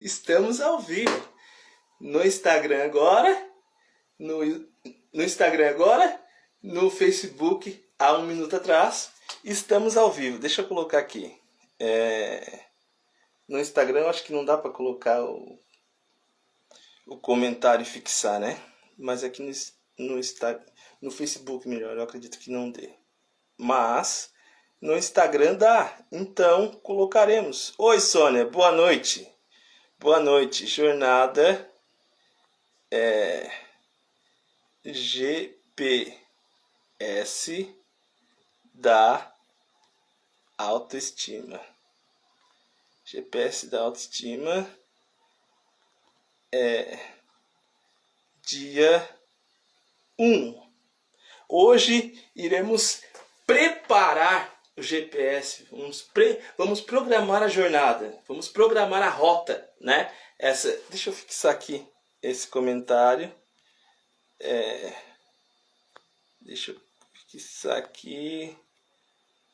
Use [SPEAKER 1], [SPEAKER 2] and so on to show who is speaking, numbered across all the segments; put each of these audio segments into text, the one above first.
[SPEAKER 1] Estamos ao vivo no Instagram agora, no, no Instagram agora, no Facebook há um minuto atrás. Estamos ao vivo. Deixa eu colocar aqui. No Instagram eu acho que não dá para colocar o comentário e fixar, né? Mas aqui no Facebook melhor, eu acredito que não dê. Mas no Instagram dá. Então colocaremos. Oi, Sônia, boa noite. Boa noite, jornada GPS da autoestima. GPS da autoestima dia 1. Hoje iremos preparar o GPS, vamos programar a jornada, vamos programar a rota, né? Deixa eu fixar aqui esse comentário. Deixa eu fixar aqui.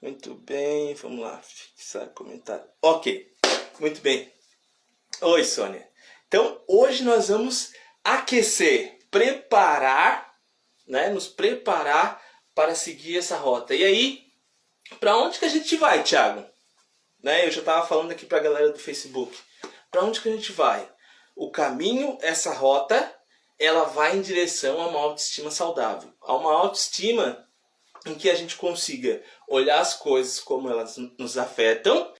[SPEAKER 1] Muito bem, vamos lá, fixar comentário. Ok, muito bem. Oi, Sônia. Então, hoje nós vamos aquecer, preparar, né? Nos preparar para seguir essa rota. E aí, para onde que a gente vai, Thiago? Né? Eu já estava falando aqui para a galera do Facebook. Para onde que a gente vai? O caminho, essa rota, ela vai em direção a uma autoestima saudável. A uma autoestima em que a gente consiga olhar as coisas como elas nos afetam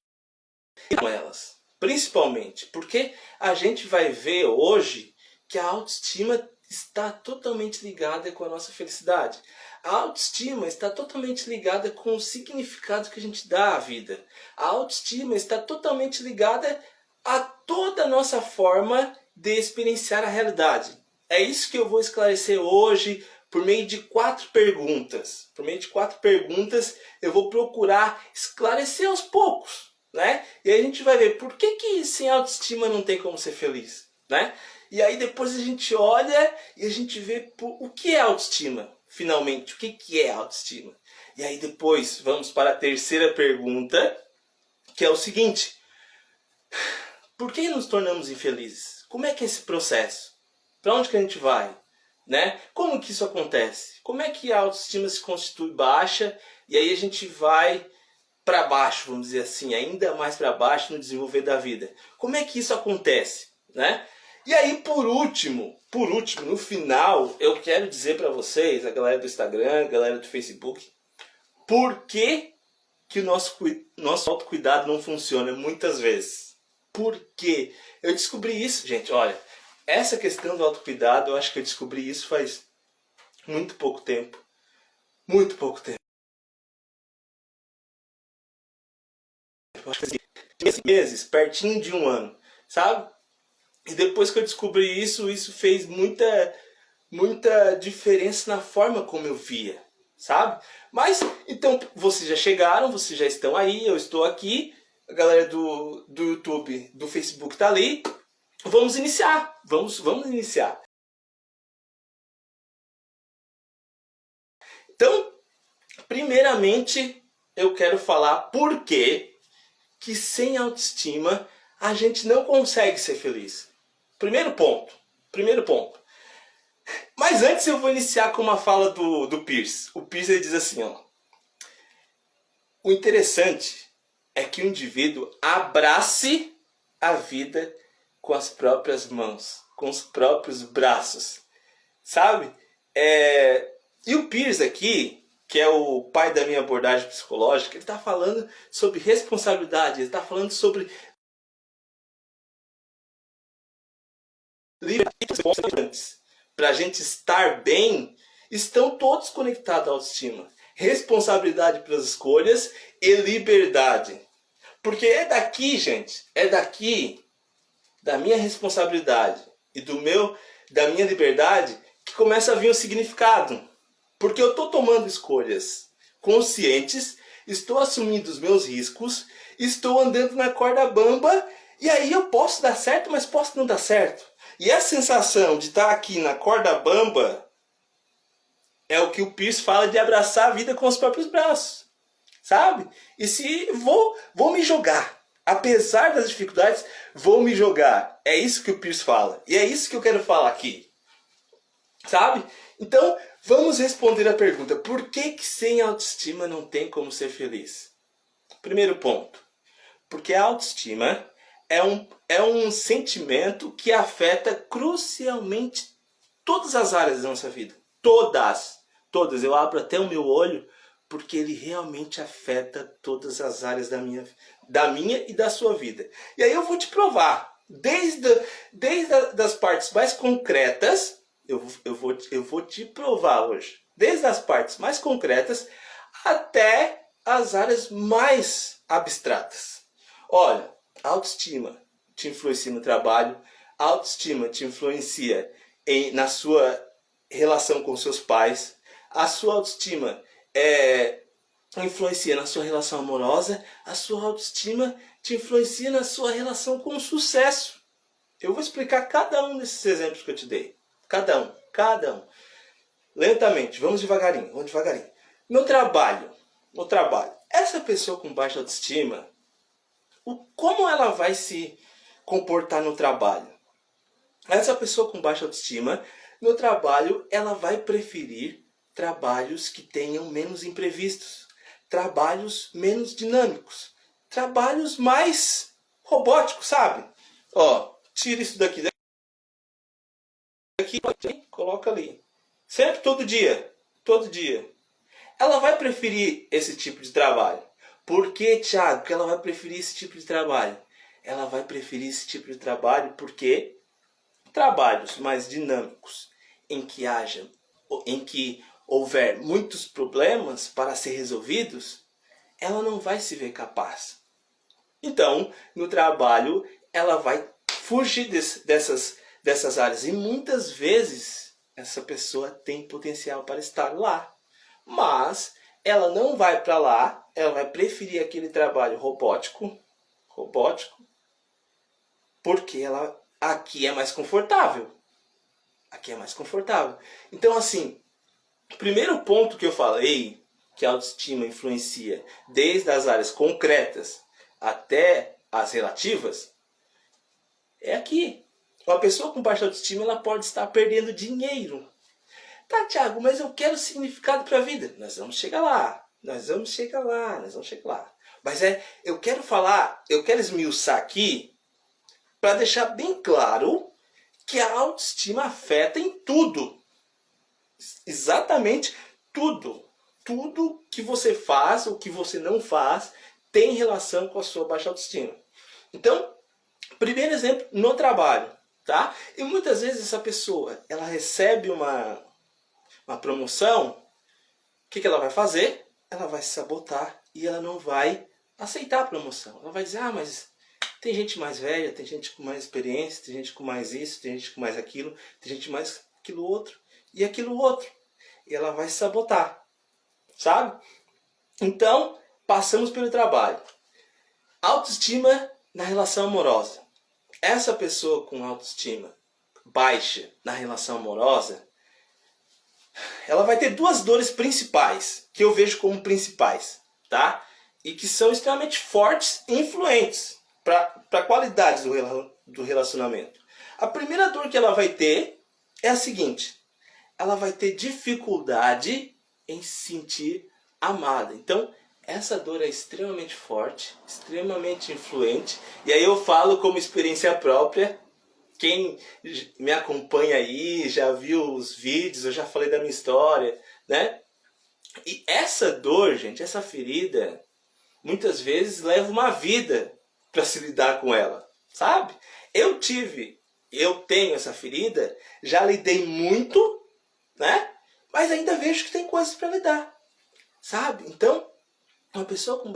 [SPEAKER 1] e com elas. Principalmente porque a gente vai ver hoje que a autoestima está totalmente ligada com a nossa felicidade. A autoestima está totalmente ligada com o significado que a gente dá à vida. A autoestima está totalmente ligada a toda a nossa forma de experienciar a realidade. É isso que eu vou esclarecer hoje por meio de 4 perguntas. Por meio de 4 perguntas eu vou procurar esclarecer aos poucos, né? E aí a gente vai ver por que sem autoestima não tem como ser feliz, né? E aí depois a gente olha e a gente vê o que é autoestima, finalmente, o que é autoestima. E aí depois vamos para a terceira pergunta, que é o seguinte: por que nos tornamos infelizes? Como é que é esse processo? Para onde que a gente vai? Né? Como que isso acontece? Como é que a autoestima se constitui baixa e aí a gente vai para baixo, vamos dizer assim, ainda mais para baixo no desenvolver da vida? Como é que isso acontece? Né? E aí, por último, no final, eu quero dizer para vocês, a galera do Instagram, a galera do Facebook, por que o nosso autocuidado não funciona muitas vezes. Por quê? Eu descobri isso, gente, olha, essa questão do autocuidado, eu acho que eu descobri isso faz muito pouco tempo. Muito pouco tempo. Eu acho que meses, pertinho de 1 ano, sabe? E depois que eu descobri isso, isso fez muita diferença na forma como eu via, sabe? Mas, então, vocês já chegaram, vocês já estão aí, eu estou aqui, a galera do YouTube, do Facebook está ali. Vamos iniciar, vamos iniciar. Então, primeiramente, eu quero falar por que sem autoestima a gente não consegue ser feliz. Primeiro ponto. Mas antes eu vou iniciar com uma fala do Peirce. O Peirce ele diz assim, ó: o interessante é que o indivíduo abrace a vida com as próprias mãos, com os próprios braços, sabe? E o Peirce aqui, que é o pai da minha abordagem psicológica, ele está falando sobre responsabilidade, ele está falando sobre liberdade. Para a gente estar bem, estão todos conectados à autoestima. Responsabilidade pelas escolhas e liberdade. Porque é daqui, gente, é daqui, da minha responsabilidade e da minha liberdade, que começa a vir o significado. Porque eu estou tomando escolhas conscientes, estou assumindo os meus riscos, estou andando na corda bamba, e aí eu posso dar certo, mas posso não dar certo. E a sensação de estar aqui na corda bamba é o que o Peirce fala de abraçar a vida com os próprios braços, sabe? E se vou me jogar, apesar das dificuldades, vou me jogar. É isso que o Pierce fala. E é isso que eu quero falar aqui. Sabe? Então, vamos responder a pergunta. Por que sem autoestima não tem como ser feliz? Primeiro ponto. Porque a autoestima é um sentimento que afeta crucialmente todas as áreas da nossa vida. Todas. Todas. Eu abro até o meu olho porque ele realmente afeta todas as áreas da minha e da sua vida. E aí eu vou te provar. Desde das partes mais concretas, eu vou te provar hoje. Desde as partes mais concretas até as áreas mais abstratas. Olha, a autoestima te influencia no trabalho, a autoestima te influencia na sua relação com seus pais, a sua autoestima influencia na sua relação amorosa, a sua autoestima te influencia na sua relação com o sucesso. Eu vou explicar cada um desses exemplos que eu te dei. Cada um. Lentamente, vamos devagarinho. No trabalho, essa pessoa com baixa autoestima, como ela vai se comportar no trabalho? Essa pessoa com baixa autoestima, no trabalho, ela vai preferir trabalhos que tenham menos imprevistos, trabalhos menos dinâmicos, trabalhos mais robóticos, sabe? Ó, tira isso daqui, coloca ali. Sempre, todo dia. Ela vai preferir esse tipo de trabalho. Por que, Thiago, que ela vai preferir esse tipo de trabalho? Ela vai preferir esse tipo de trabalho porque trabalhos mais dinâmicos, em que houver muitos problemas para ser resolvidos, ela não vai se ver capaz. Então, no trabalho, ela vai fugir dessas áreas. E muitas vezes, essa pessoa tem potencial para estar lá. Mas ela não vai para lá, ela vai preferir aquele trabalho robótico, porque aqui é mais confortável. Então, assim, o primeiro ponto que eu falei, que a autoestima influencia desde as áreas concretas até as relativas, é aqui. Uma pessoa com baixa autoestima, ela pode estar perdendo dinheiro. Tá, Thiago, mas eu quero significado para a vida. Nós vamos chegar lá. Mas eu quero esmiuçar aqui para deixar bem claro que a autoestima afeta em tudo. Exatamente tudo. Tudo que você faz ou que você não faz tem relação com a sua baixa autoestima. Então, primeiro exemplo, no trabalho, tá? E muitas vezes essa pessoa, ela recebe uma promoção, o que ela vai fazer? Ela vai se sabotar e ela não vai aceitar a promoção. Ela vai dizer, mas tem gente mais velha, tem gente com mais experiência, tem gente com mais isso, tem gente com mais aquilo, tem gente mais aquilo outro e aquilo outro. E ela vai se sabotar, sabe? Então, passamos pelo trabalho. Autoestima na relação amorosa. Essa pessoa com autoestima baixa na relação amorosa, ela vai ter duas dores principais, que eu vejo como principais, tá? E que são extremamente fortes e influentes para a qualidade do relacionamento. A primeira dor que ela vai ter é a seguinte: ela vai ter dificuldade em se sentir amada. Então, essa dor é extremamente forte, extremamente influente. E aí eu falo como experiência própria. Quem me acompanha aí, já viu os vídeos, eu já falei da minha história, né? E essa dor, gente, essa ferida, muitas vezes leva uma vida para se lidar com ela, sabe? Eu tenho essa ferida, já lidei muito, né? Mas ainda vejo que tem coisas para lidar, sabe? Então, uma pessoa com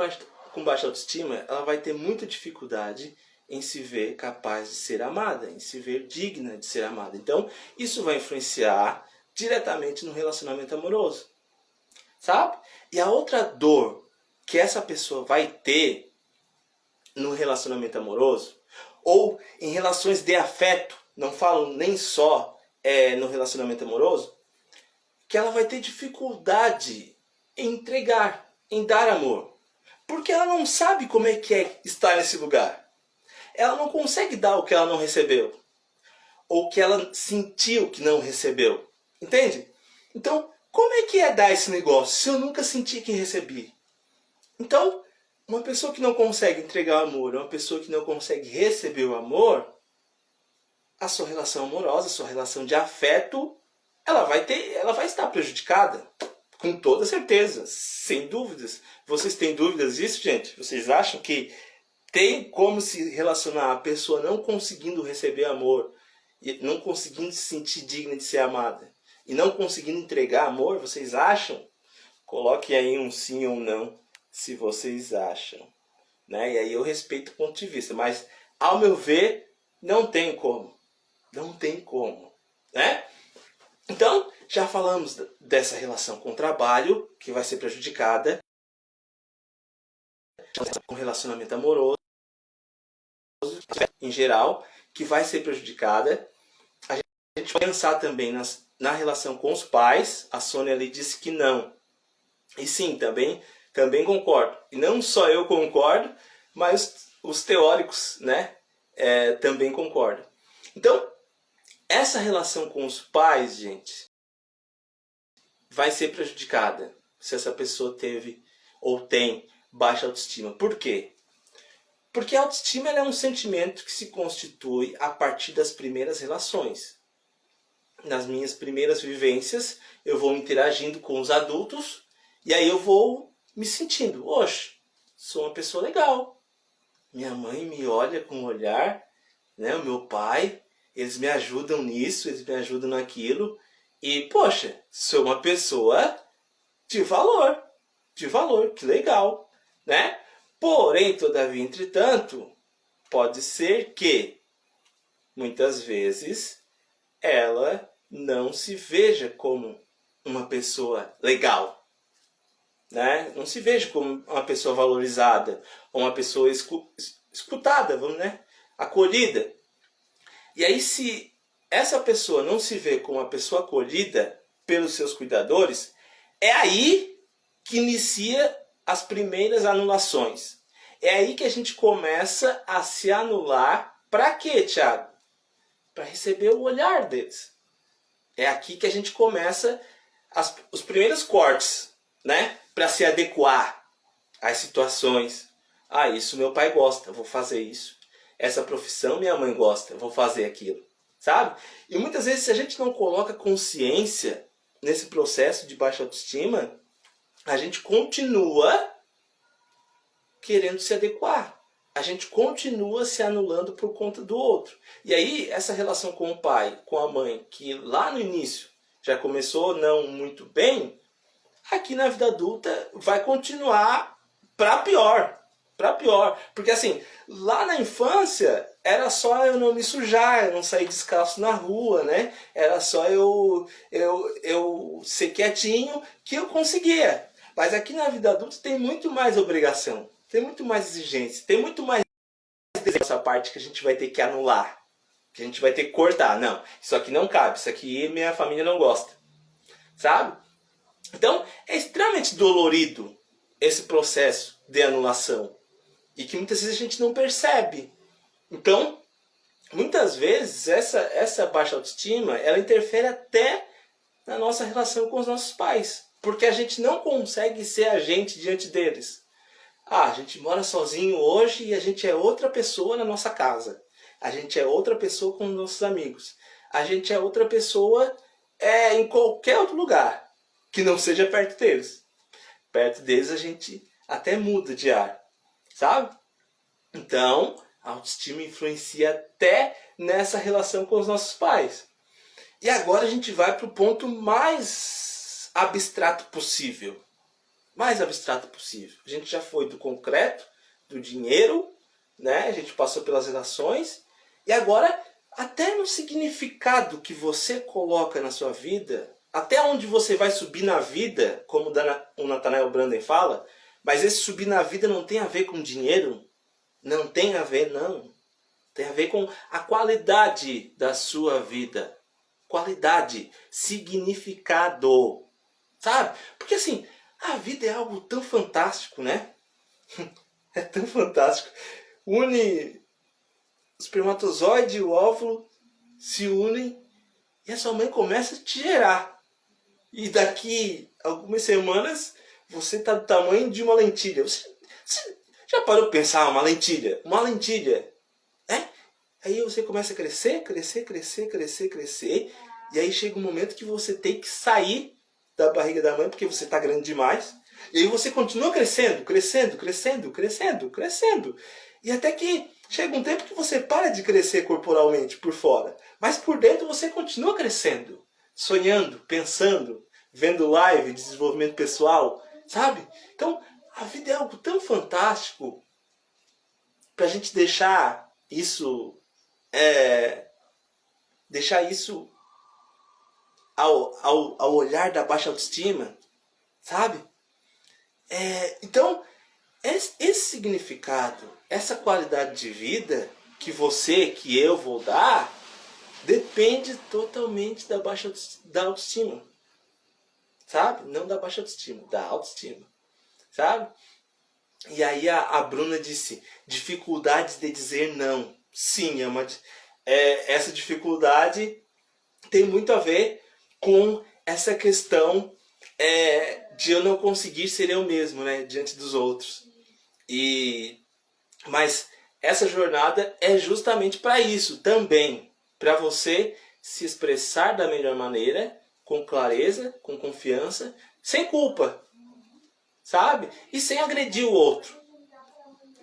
[SPEAKER 1] baixa autoestima, ela vai ter muita dificuldade em se ver capaz de ser amada, em se ver digna de ser amada. Então, isso vai influenciar diretamente no relacionamento amoroso, sabe? E a outra dor que essa pessoa vai ter no relacionamento amoroso, ou em relações de afeto, não falo nem só no relacionamento amoroso, que ela vai ter dificuldade em entregar, em dar amor. Porque ela não sabe como é que é estar nesse lugar. Ela não consegue dar o que ela não recebeu. Ou que ela sentiu que não recebeu. Entende? Então, como é que é dar esse negócio se eu nunca senti que recebi? Então, uma pessoa que não consegue entregar o amor, uma pessoa que não consegue receber o amor, a sua relação amorosa, a sua relação de afeto, ela vai estar prejudicada. Com toda certeza, sem dúvidas. Vocês têm dúvidas disso, gente? Vocês acham que tem como se relacionar a pessoa não conseguindo receber amor, e não conseguindo se sentir digna de ser amada, e não conseguindo entregar amor? Vocês acham? Coloque aí um sim ou não, se vocês acham. Né? E aí eu respeito o ponto de vista, mas ao meu ver, não tem como. Não tem como. Né? Então, já falamos dessa relação com o trabalho, que vai ser prejudicada, com relacionamento amoroso, em geral, que vai ser prejudicada. A gente vai pensar também na relação com os pais. A Sônia ali disse que não. E sim, também concordo. E não só eu concordo, mas os teóricos, né, também concordam. Então, essa relação com os pais, gente, vai ser prejudicada se essa pessoa teve ou tem baixa autoestima. Por quê? Porque a autoestima é um sentimento que se constitui a partir das primeiras relações. Nas minhas primeiras vivências, eu vou interagindo com os adultos e aí eu vou me sentindo, oxe, sou uma pessoa legal. Minha mãe me olha com um olhar, né? O meu pai, eles me ajudam nisso, eles me ajudam naquilo. E, poxa, sou uma pessoa de valor, que legal, né? Porém, todavia, entretanto, pode ser que, muitas vezes, ela não se veja como uma pessoa legal, né? Não se veja como uma pessoa valorizada, ou uma pessoa escutada, vamos, né? Acolhida. E aí, se essa pessoa não se vê como uma pessoa acolhida pelos seus cuidadores, é aí que inicia as primeiras anulações. É aí que a gente começa a se anular. Para quê, Thiago? Para receber o olhar deles. É aqui que a gente começa os primeiros cortes, né? Para se adequar às situações. Ah, isso meu pai gosta, vou fazer isso. Essa profissão minha mãe gosta, vou fazer aquilo. Sabe? E muitas vezes, se a gente não coloca consciência nesse processo de baixa autoestima, a gente continua querendo se adequar. A gente continua se anulando por conta do outro. E aí, essa relação com o pai, com a mãe, que lá no início já começou não muito bem, aqui na vida adulta vai continuar para pior. Para pior. Porque assim, lá na infância era só eu não me sujar, eu não sair descalço na rua, né? Era só eu ser quietinho que eu conseguia. Mas aqui na vida adulta tem muito mais obrigação, tem muito mais exigência, tem muito mais essa parte que a gente vai ter que anular, que a gente vai ter que cortar. Não, isso aqui não cabe, isso aqui minha família não gosta. Sabe? Então, é extremamente dolorido esse processo de anulação. E que muitas vezes a gente não percebe. Então, muitas vezes, essa baixa autoestima, ela interfere até na nossa relação com os nossos pais. Porque a gente não consegue ser a gente diante deles. Ah, a gente mora sozinho hoje e a gente é outra pessoa na nossa casa. A gente é outra pessoa com os nossos amigos. A gente é outra pessoa em qualquer outro lugar que não seja perto deles. Perto deles a gente até muda de ar. Sabe? Então, a autoestima influencia até nessa relação com os nossos pais. E agora a gente vai para o ponto mais abstrato possível. Mais abstrato possível. A gente já foi do concreto, do dinheiro, né? A gente passou pelas relações. E agora, até no significado que você coloca na sua vida, até onde você vai subir na vida, como o Nathanael Branden fala, mas esse subir na vida não tem a ver com dinheiro, não tem a ver, não. Tem a ver com a qualidade da sua vida. Qualidade, significado. Sabe? Porque assim, a vida é algo tão fantástico, né? É tão fantástico. Une o espermatozoide e o óvulo, se unem e a sua mãe começa a te gerar. E daqui a algumas semanas você está do tamanho de uma lentilha. Você já parou para pensar uma lentilha? Uma lentilha, né? Aí você começa a crescer, crescer, crescer, crescer, crescer. E aí chega um momento que você tem que sair da barriga da mãe porque você está grande demais. E aí você continua crescendo, crescendo, crescendo, crescendo, crescendo. E até que chega um tempo que você para de crescer corporalmente por fora. Mas por dentro você continua crescendo. Sonhando, pensando, vendo live, desenvolvimento pessoal, sabe? Então, a vida é algo tão fantástico para a gente deixar isso ao olhar da baixa autoestima, sabe? Então, esse significado, essa qualidade de vida que você, que eu vou dar, depende totalmente da autoestima. Sabe? Não da baixa autoestima, da autoestima. Sabe? E aí a Bruna disse, dificuldades de dizer não. Sim, essa dificuldade tem muito a ver com essa questão de eu não conseguir ser eu mesmo, né, diante dos outros. Mas essa jornada é justamente para isso também, para você se expressar da melhor maneira, com clareza, com confiança, sem culpa, sabe? E sem agredir o outro.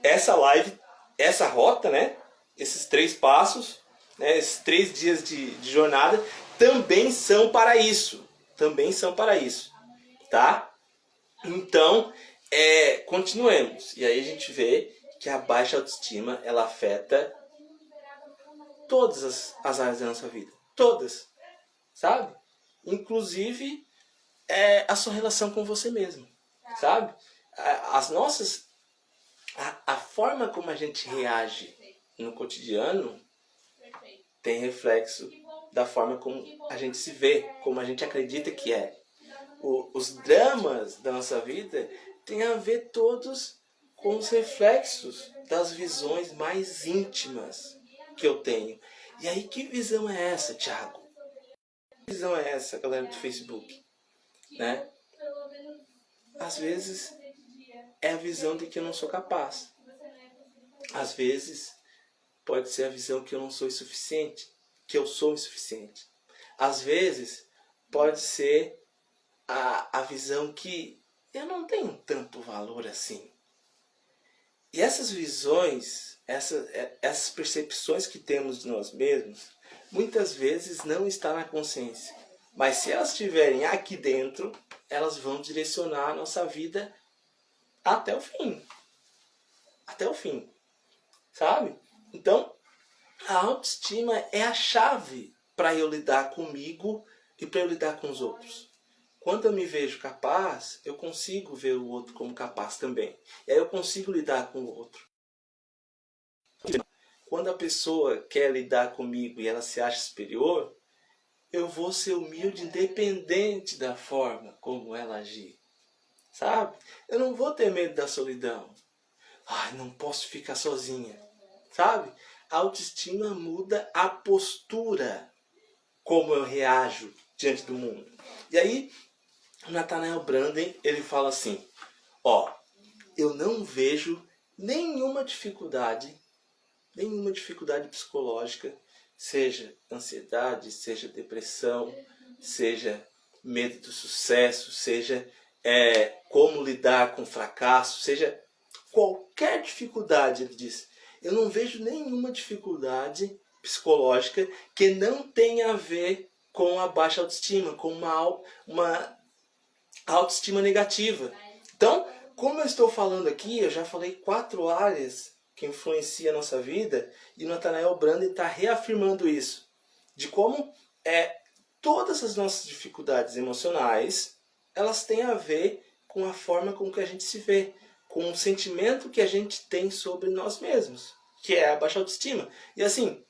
[SPEAKER 1] Essa live, essa rota, né? Esses 3 passos, né? Esses 3 dias de jornada também são para isso. Também são para isso, tá? Então, continuemos. E aí a gente vê que a baixa autoestima, ela afeta todas as áreas da nossa vida. Todas. Sabe? Inclusive a sua relação com você mesmo. Sabe? A forma como a gente reage no cotidiano tem reflexo da forma como a gente se vê, como a gente acredita que é. Os dramas da nossa vida têm a ver todos com os reflexos das visões mais íntimas que eu tenho. E aí, que visão é essa, Thiago? Que visão é essa, galera do Facebook? Né? Às vezes é a visão de que eu não sou capaz. Às vezes pode ser a visão que eu não sou insuficiente, que eu sou insuficiente. Às vezes pode ser a visão que eu não tenho tanto valor assim. E essas visões, essas percepções que temos de nós mesmos, muitas vezes não estão na consciência. Mas se elas estiverem aqui dentro, elas vão direcionar a nossa vida até o fim. Até o fim. Sabe? Então, a autoestima é a chave para eu lidar comigo e para eu lidar com os outros. Quando eu me vejo capaz, eu consigo ver o outro como capaz também. E aí eu consigo lidar com o outro. Quando a pessoa quer lidar comigo e ela se acha superior, eu vou ser humilde independente da forma como ela agir. Sabe? Eu não vou ter medo da solidão. Ai, não posso ficar sozinha. Sabe? A autoestima muda a postura como eu reajo diante do mundo. E aí, Nathanael Branden, ele fala assim, eu não vejo nenhuma dificuldade psicológica, seja ansiedade, seja depressão, seja medo do sucesso, seja como lidar com fracasso, seja qualquer dificuldade, ele diz, eu não vejo nenhuma dificuldade psicológica que não tenha a ver com a baixa autoestima, com uma autoestima negativa. Então, como eu estou falando aqui, eu já falei 4 áreas que influenciam a nossa vida, e o Nathanael Branden está reafirmando isso, de como todas as nossas dificuldades emocionais, elas têm a ver com a forma com que a gente se vê, com o sentimento que a gente tem sobre nós mesmos, que é a baixa autoestima. E assim,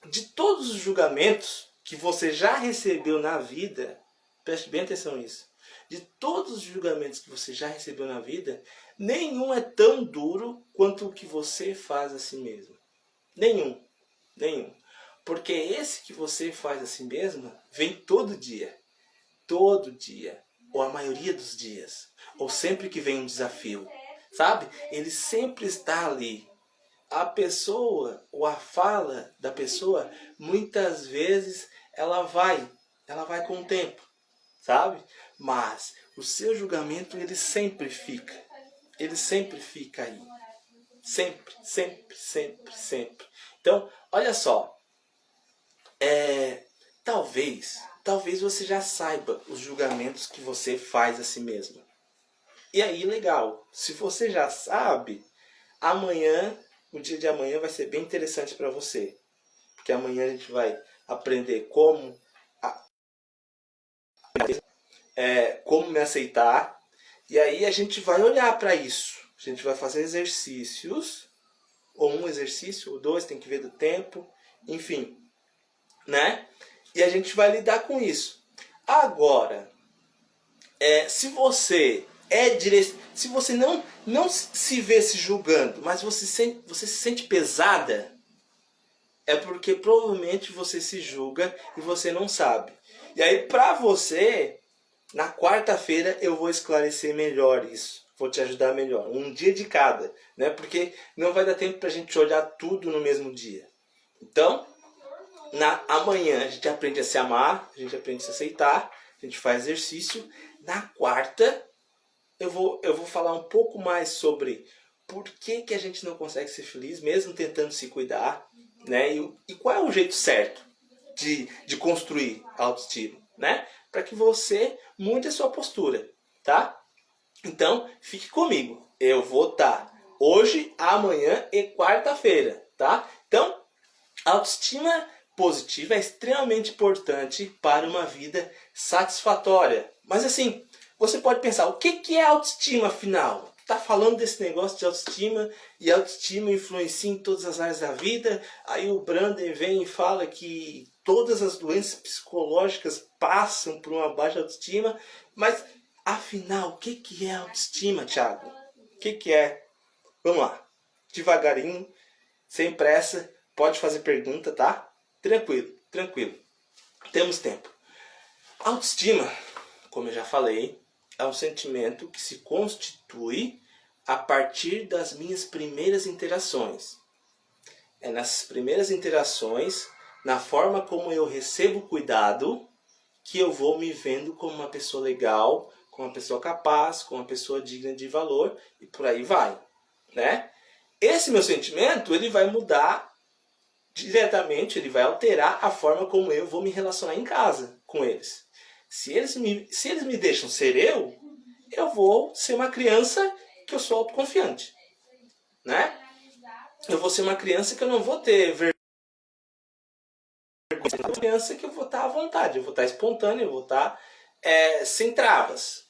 [SPEAKER 1] de todos os julgamentos que você já recebeu na vida, preste bem atenção nisso, de todos os julgamentos que você já recebeu na vida, nenhum é tão duro quanto o que você faz a si mesmo. Nenhum. Nenhum. Porque esse que você faz a si mesmo vem todo dia. Todo dia. Ou a maioria dos dias. Ou sempre que vem um desafio. Sabe? Ele sempre está ali. A pessoa, ou a fala da pessoa, muitas vezes ela vai com o tempo, sabe? Mas o seu julgamento, ele sempre fica aí. Sempre, sempre, sempre, sempre. Então, olha só, talvez você já saiba os julgamentos que você faz a si mesmo. E aí, legal, se você já sabe, amanhã, o dia de amanhã vai ser bem interessante para você. Porque amanhã a gente vai aprender como me aceitar. E aí a gente vai olhar para isso. A gente vai fazer exercícios. Ou um exercício, ou dois, tem que ver do tempo. Enfim, né? E a gente vai lidar com isso. Agora, se você se você não se vê se julgando, mas você se sente pesada, é porque provavelmente você se julga e você não sabe. E aí, pra você, na quarta-feira eu vou esclarecer melhor isso. Vou te ajudar melhor. Um dia de cada, né? Porque não vai dar tempo pra gente olhar tudo no mesmo dia. Então, amanhã a gente aprende a se amar, a gente aprende a se aceitar, a gente faz exercício. Na quarta, eu vou falar um pouco mais sobre por que a gente não consegue ser feliz, mesmo tentando se cuidar, né? E qual é o jeito certo de construir a autoestima, né? Para que você mude a sua postura, tá? Então, fique comigo. Eu vou estar hoje, amanhã e quarta-feira, tá? Então, a autoestima positiva é extremamente importante para uma vida satisfatória. Mas assim, você pode pensar, o que é autoestima afinal? Tá falando desse negócio de autoestima e autoestima influencia em todas as áreas da vida. Aí o Branden vem e fala que todas as doenças psicológicas passam por uma baixa autoestima. Mas afinal, o que é autoestima, Thiago? O que é? Vamos lá, devagarinho, sem pressa, pode fazer pergunta, tá? Tranquilo, tranquilo. Temos tempo. Autoestima, como eu já falei, é um sentimento que se constitui a partir das minhas primeiras interações. É nessas primeiras interações, na forma como eu recebo cuidado, que eu vou me vendo como uma pessoa legal, como uma pessoa capaz, como uma pessoa digna de valor, e por aí vai, né? Esse meu sentimento, ele vai mudar diretamente, ele vai alterar a forma como eu vou me relacionar em casa com eles. Se eles me deixam ser eu vou ser uma criança que eu sou autoconfiante, né? Eu vou ser uma criança que eu não vou ter vergonha, uma criança que eu vou estar à vontade, eu vou estar espontâneo, eu vou estar sem travas.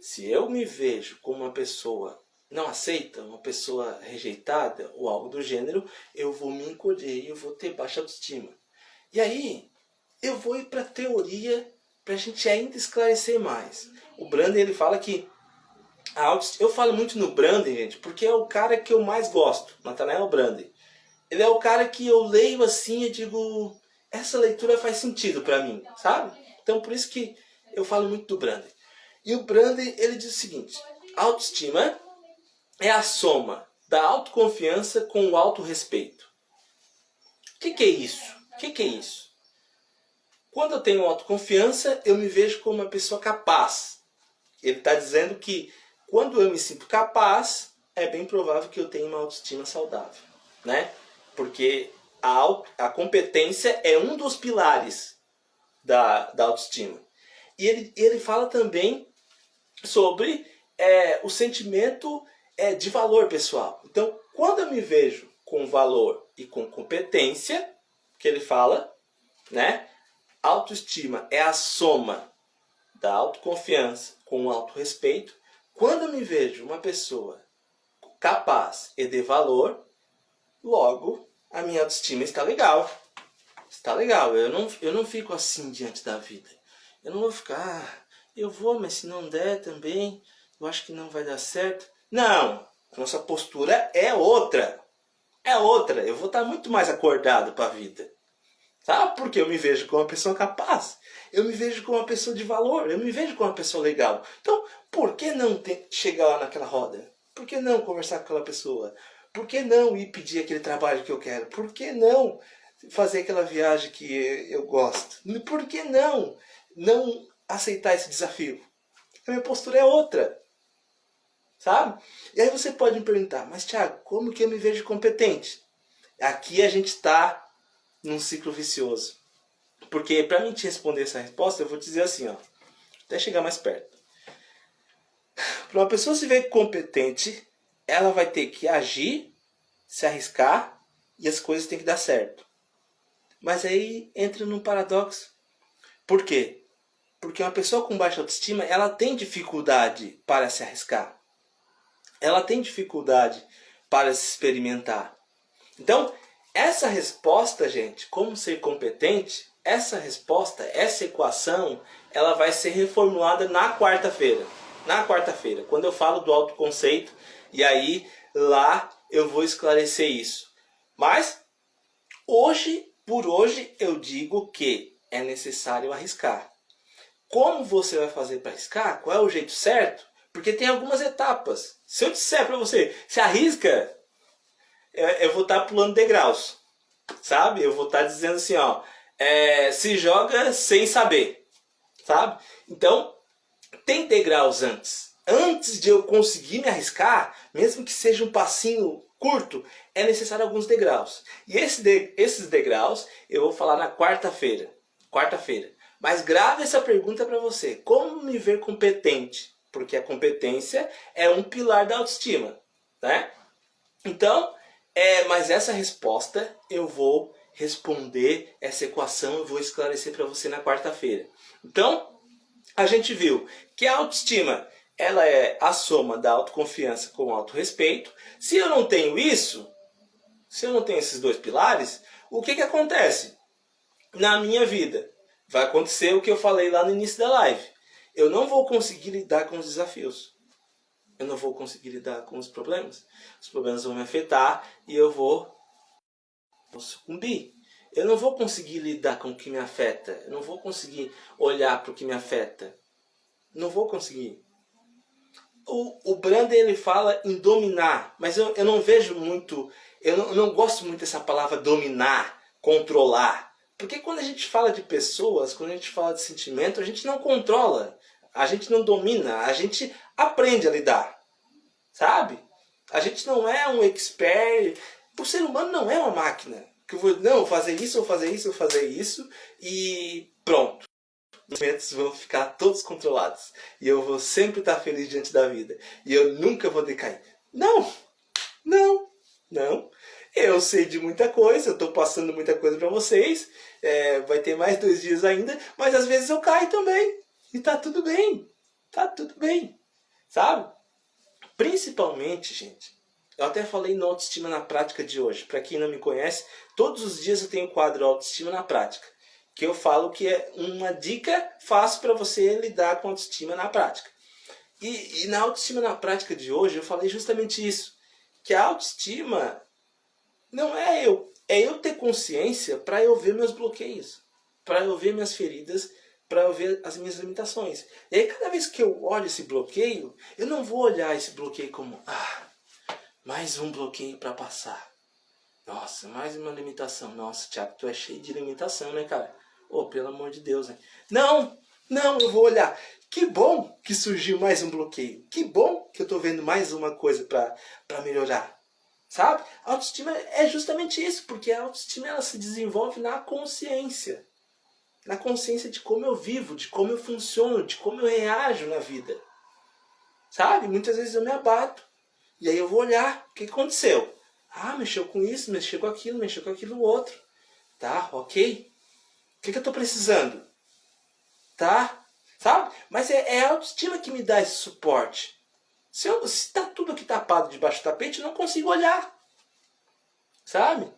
[SPEAKER 1] Se eu me vejo como uma pessoa não aceita, uma pessoa rejeitada ou algo do gênero, eu vou me encolher e eu vou ter baixa autoestima. E aí, eu vou ir para a teoria para a gente ainda esclarecer mais. O Branden, ele fala que a autoestima... Eu falo muito no Branden, gente, porque é o cara que eu mais gosto, Nathanael Branden. Ele é o cara que eu leio assim e digo, essa leitura faz sentido para mim, sabe? Então, por isso que eu falo muito do Branden. E o Branden, ele diz o seguinte, a autoestima é a soma da autoconfiança com o autorrespeito. O que é isso? O que é isso? Quando eu tenho autoconfiança, eu me vejo como uma pessoa capaz. Ele está dizendo que quando eu me sinto capaz, é bem provável que eu tenha uma autoestima saudável, né? Porque a competência é um dos pilares da autoestima. E ele fala também sobre o sentimento de valor pessoal. Então, quando eu me vejo com valor e com competência, que ele fala, né? Autoestima é a soma da autoconfiança com o autorrespeito. Quando eu me vejo uma pessoa capaz e de valor, logo a minha autoestima está legal. Está legal. Eu não fico assim diante da vida. Eu não vou ficar eu vou, mas se não der também, eu acho que não vai dar certo. Não, a nossa postura é outra. É outra. Eu vou estar muito mais acordado para a vida. Sabe? Porque eu me vejo como uma pessoa capaz. Eu me vejo como uma pessoa de valor. Eu me vejo como uma pessoa legal. Então, por que não chegar lá naquela roda? Por que não conversar com aquela pessoa? Por que não ir pedir aquele trabalho que eu quero? Por que não fazer aquela viagem que eu gosto? Por que não aceitar esse desafio? A minha postura é outra. Sabe? E aí você pode me perguntar, mas Thiago, como que eu me vejo competente? Aqui a gente está num ciclo vicioso. Porque para mim te responder essa resposta, eu vou te dizer assim, ó, até chegar mais perto. Para uma pessoa se ver competente, ela vai ter que agir, se arriscar e as coisas têm que dar certo. Mas aí entra num paradoxo. Por quê? Porque uma pessoa com baixa autoestima, ela tem dificuldade para se arriscar. Ela tem dificuldade para se experimentar. Então, essa resposta, gente, como ser competente, essa resposta, essa equação, ela vai ser reformulada na quarta-feira. Na quarta-feira, quando eu falo do autoconceito, e aí lá eu vou esclarecer isso. Mas, por hoje, eu digo que é necessário arriscar. Como você vai fazer para arriscar? Qual é o jeito certo? Porque tem algumas etapas. Se eu disser para você, se arrisca, eu vou estar pulando degraus, sabe? Eu vou estar dizendo assim, ó, se joga sem saber, sabe? Então, tem degraus antes. Antes de eu conseguir me arriscar, mesmo que seja um passinho curto, é necessário alguns degraus. E esses degraus eu vou falar na quarta-feira. Quarta-feira. Mas grave essa pergunta para você. Como me ver competente? Porque a competência é um pilar da autoestima, né? Então, mas essa resposta eu vou responder, essa equação eu vou esclarecer para você na quarta-feira. Então, a gente viu que a autoestima ela é a soma da autoconfiança com o autorrespeito. Se eu não tenho isso, se eu não tenho esses dois pilares, o que acontece? Na minha vida, vai acontecer o que eu falei lá no início da live. Eu não vou conseguir lidar com os desafios. Eu não vou conseguir lidar com os problemas. Os problemas vão me afetar e eu vou sucumbir. Eu não vou conseguir lidar com o que me afeta. Eu não vou conseguir olhar para o que me afeta. Não vou conseguir. O Brander ele fala em dominar, mas eu não vejo muito, eu não gosto muito dessa palavra dominar, controlar. Porque quando a gente fala de pessoas, quando a gente fala de sentimento, a gente não controla, a gente não domina, a gente aprende a lidar, sabe? A gente não é um expert, o ser humano não é uma máquina, que eu vou, não, fazer isso, vou fazer isso, vou fazer isso, e pronto. Os momentos vão ficar todos controlados. E eu vou sempre estar feliz diante da vida. E eu nunca vou decair. Não! Não! Não! Eu sei de muita coisa, eu estou passando muita coisa para vocês. Vai ter mais 2 dias ainda, mas às vezes eu caio também. E tá tudo bem. Tá tudo bem. Sabe? Principalmente, gente, eu até falei no Autoestima na Prática de hoje. Para quem não me conhece, todos os dias eu tenho o quadro Autoestima na Prática, que eu falo que é uma dica fácil para você lidar com a autoestima na prática. E na autoestima na prática de hoje eu falei justamente isso, que a autoestima não é eu ter consciência para eu ver meus bloqueios, para eu ver minhas feridas, para eu ver as minhas limitações. E aí cada vez que eu olho esse bloqueio, eu não vou olhar esse bloqueio como mais um bloqueio para passar. Nossa, mais uma limitação. Nossa, Thiago, tu é cheio de limitação, né, cara? Pelo amor de Deus, né? Não, eu vou olhar. Que bom que surgiu mais um bloqueio. Que bom que eu tô vendo mais uma coisa para melhorar. Sabe? A autoestima é justamente isso, porque a autoestima ela se desenvolve na consciência. Na consciência de como eu vivo, de como eu funciono, de como eu reajo na vida. Sabe? Muitas vezes eu me abato. E aí eu vou olhar. O que aconteceu? Mexeu com isso, mexeu com aquilo outro. Tá, ok. O que eu estou precisando? Tá? Sabe? Mas é a autoestima que me dá esse suporte. Se está tudo aqui tapado debaixo do tapete, eu não consigo olhar. Sabe?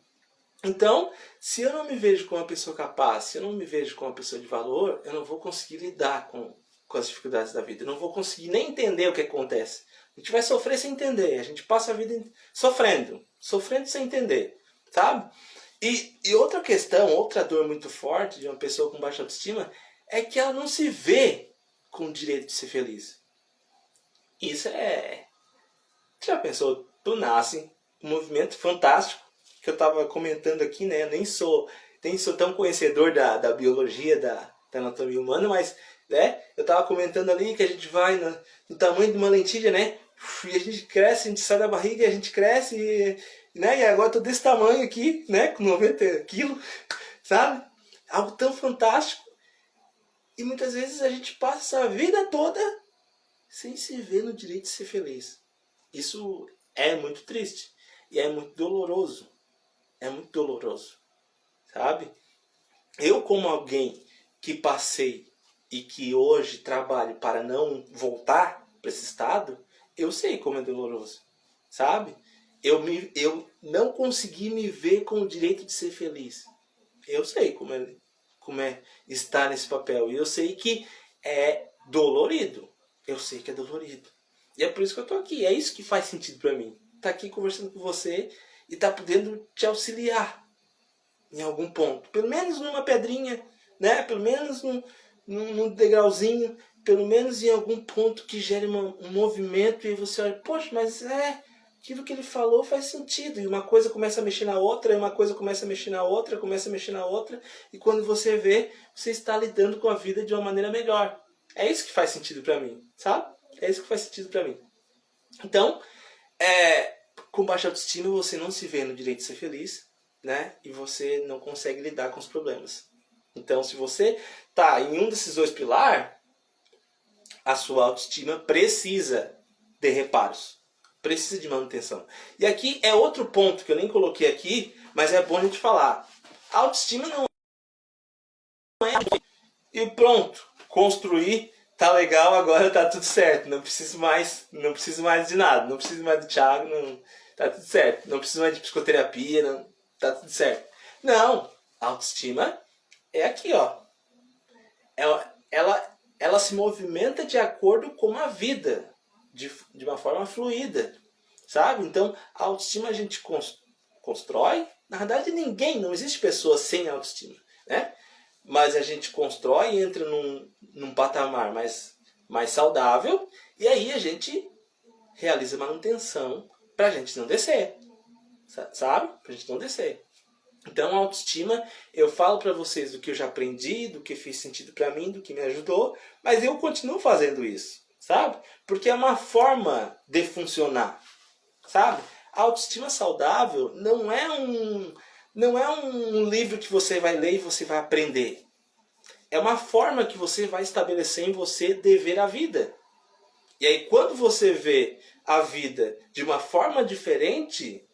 [SPEAKER 1] Então, se eu não me vejo como uma pessoa capaz, se eu não me vejo como uma pessoa de valor, eu não vou conseguir lidar com com as dificuldades da vida. Eu não vou conseguir nem entender o que acontece. A gente vai sofrer sem entender. A gente passa a vida sofrendo. Sofrendo sem entender. Sabe? E outra questão, outra dor muito forte de uma pessoa com baixa autoestima é que ela não se vê com o direito de ser feliz. Isso é... Já pensou? Tu nasce, um movimento fantástico que eu estava comentando aqui, né? Eu nem sou tão conhecedor da biologia, da anatomia humana, mas né? Eu estava comentando ali que a gente vai no tamanho de uma lentilha, né? E a gente cresce, a gente sai da barriga e a gente cresce, né? E agora eu tô desse tamanho aqui, né? Com 90 quilos, sabe? Algo tão fantástico. E muitas vezes a gente passa a vida toda sem se ver no direito de ser feliz. Isso é muito triste. E é muito doloroso. É muito doloroso. Sabe? Eu, como alguém que passei e que hoje trabalho para não voltar para esse estado, eu sei como é doloroso. Sabe? Eu não consegui me ver com o direito de ser feliz. Eu sei como é estar nesse papel. E eu sei que é dolorido. Eu sei que é dolorido. E é por isso que eu tô aqui. É isso que faz sentido para mim. Tá aqui conversando com você e tá podendo te auxiliar em algum ponto. Pelo menos numa pedrinha, né? Pelo menos num degrauzinho. Pelo menos em algum ponto que gere um movimento e você olha, poxa, mas aquilo que ele falou faz sentido. E uma coisa começa a mexer na outra, e uma coisa começa a mexer na outra, começa a mexer na outra. E quando você vê, você está lidando com a vida de uma maneira melhor. É isso que faz sentido para mim, sabe? É isso que faz sentido para mim. Então, com baixa autoestima, você não se vê no direito de ser feliz, né? E você não consegue lidar com os problemas. Então, se você está em um desses dois pilares, a sua autoestima precisa de reparos. Precisa de manutenção. E aqui é outro ponto que eu nem coloquei aqui, mas é bom a gente falar. A autoestima não é... E pronto, construir, tá legal, agora tá tudo certo. Não preciso mais de nada. Não preciso mais do Thiago, não, tá tudo certo. Não preciso mais de psicoterapia, não, tá tudo certo. Não, a autoestima é aqui, ó. Ela se movimenta de acordo com a vida, de uma forma fluida, sabe? Então, a autoestima a gente constrói. Na verdade, não existe pessoa sem autoestima, né? Mas a gente constrói e entra num patamar mais saudável, e aí a gente realiza manutenção pra gente não descer, sabe? Pra gente não descer. Então, a autoestima, eu falo para vocês do que eu já aprendi, do que fez sentido para mim, do que me ajudou, mas eu continuo fazendo isso, sabe? Porque é uma forma de funcionar, sabe? A autoestima saudável não é um livro que você vai ler e você vai aprender. É uma forma que você vai estabelecer em você de ver a vida. E aí, quando você vê a vida de uma forma diferente,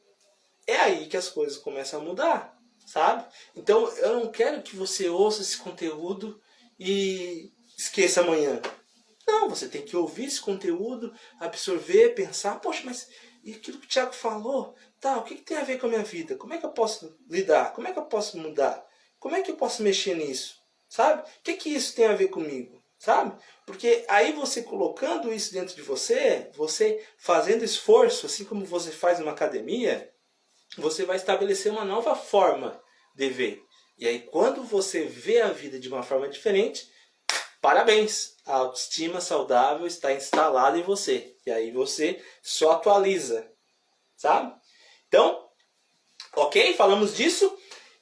[SPEAKER 1] é aí que as coisas começam a mudar, sabe? Então, eu não quero que você ouça esse conteúdo e esqueça amanhã. Não, você tem que ouvir esse conteúdo, absorver, pensar, poxa, mas e aquilo que o Thiago falou? Tá, o que tem a ver com a minha vida? Como é que eu posso lidar? Como é que eu posso mudar? Como é que eu posso mexer nisso? Sabe? O que isso tem a ver comigo? Sabe? Porque aí você colocando isso dentro de você fazendo esforço, assim como você faz numa academia, você vai estabelecer uma nova forma de ver. E aí quando você vê a vida de uma forma diferente, parabéns! A autoestima saudável está instalada em você. E aí você só atualiza. Sabe? Então, ok? Falamos disso.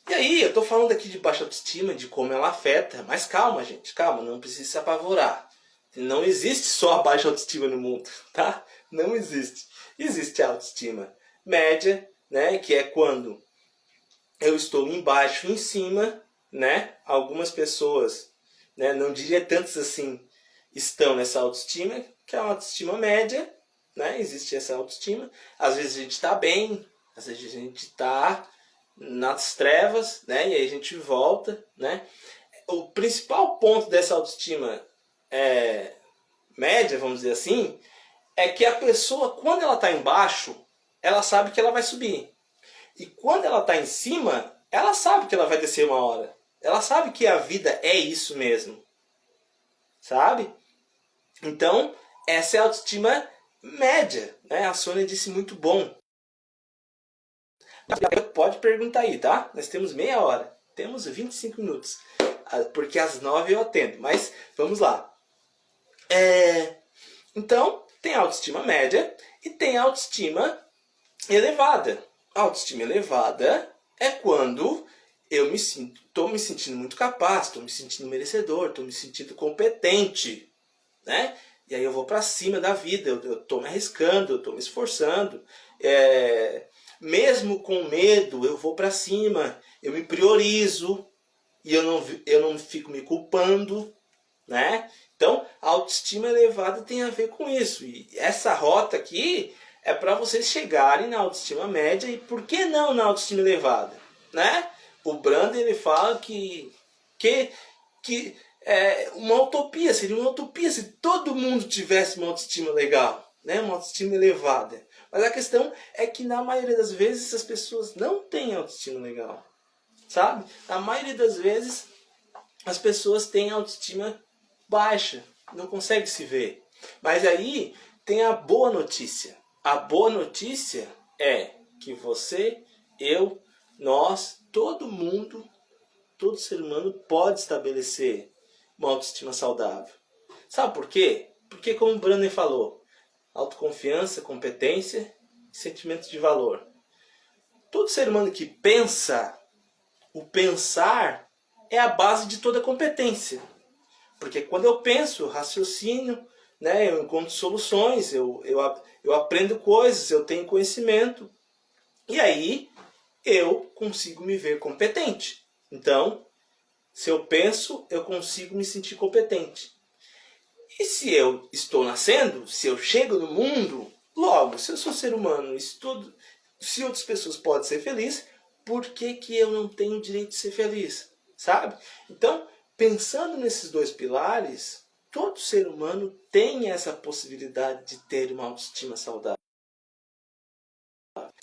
[SPEAKER 1] E aí, eu estou falando aqui de baixa autoestima, de como ela afeta. Mas calma, gente. Calma, não precisa se apavorar. Não existe só a baixa autoestima no mundo. Tá? Não existe. Existe a autoestima média, né? Que é quando eu estou embaixo e em cima, né? Algumas pessoas, né? Não diria tantas assim, estão nessa autoestima, que é uma autoestima média, né? Existe essa autoestima. Às vezes a gente está bem, às vezes a gente está nas trevas, né? E aí a gente volta, né? O principal ponto dessa autoestima média, vamos dizer assim, é que a pessoa, quando ela está embaixo, ela sabe que ela vai subir. E quando ela está em cima, ela sabe que ela vai descer uma hora. Ela sabe que a vida é isso mesmo. Sabe? Então, essa é a autoestima média, né? A Sônia disse muito bom. Pode perguntar aí, tá? Nós temos meia hora. Temos 25 minutos. Porque às 9 eu atendo. Mas vamos lá. Então, tem a autoestima média e tem a autoestima elevada. A autoestima elevada é quando eu estou me sentindo muito capaz, estou me sentindo merecedor, estou me sentindo competente, né? E aí eu vou para cima da vida, eu estou me arriscando, eu estou me esforçando. Mesmo com medo, eu vou para cima, eu me priorizo e eu não fico me culpando, né? Então, a autoestima elevada tem a ver com isso. E essa rota aqui é para vocês chegarem na autoestima média e por que não na autoestima elevada, né? O Brandon ele fala que é uma utopia, seria uma utopia se todo mundo tivesse uma autoestima legal, né? Uma autoestima elevada. Mas a questão é que na maioria das vezes as pessoas não têm autoestima legal, sabe? Na maioria das vezes as pessoas têm autoestima baixa, não conseguem se ver. Mas aí tem a boa notícia. A boa notícia é que você, eu, nós, todo mundo, todo ser humano pode estabelecer uma autoestima saudável. Sabe por quê? Porque como o Brandon falou, autoconfiança, competência e sentimento de valor. Todo ser humano que pensa, o pensar é a base de toda competência. Porque quando eu penso, eu raciocínio, né, eu encontro soluções, eu aprendo coisas, eu tenho conhecimento. E aí eu consigo me ver competente. Então, se eu penso, eu consigo me sentir competente. E se eu estou nascendo, se eu chego no mundo, logo, se eu sou ser humano, se outras pessoas podem ser felizes, por que eu não tenho o direito de ser feliz? Sabe? Então, pensando nesses dois pilares, todo ser humano tem essa possibilidade de ter uma autoestima saudável.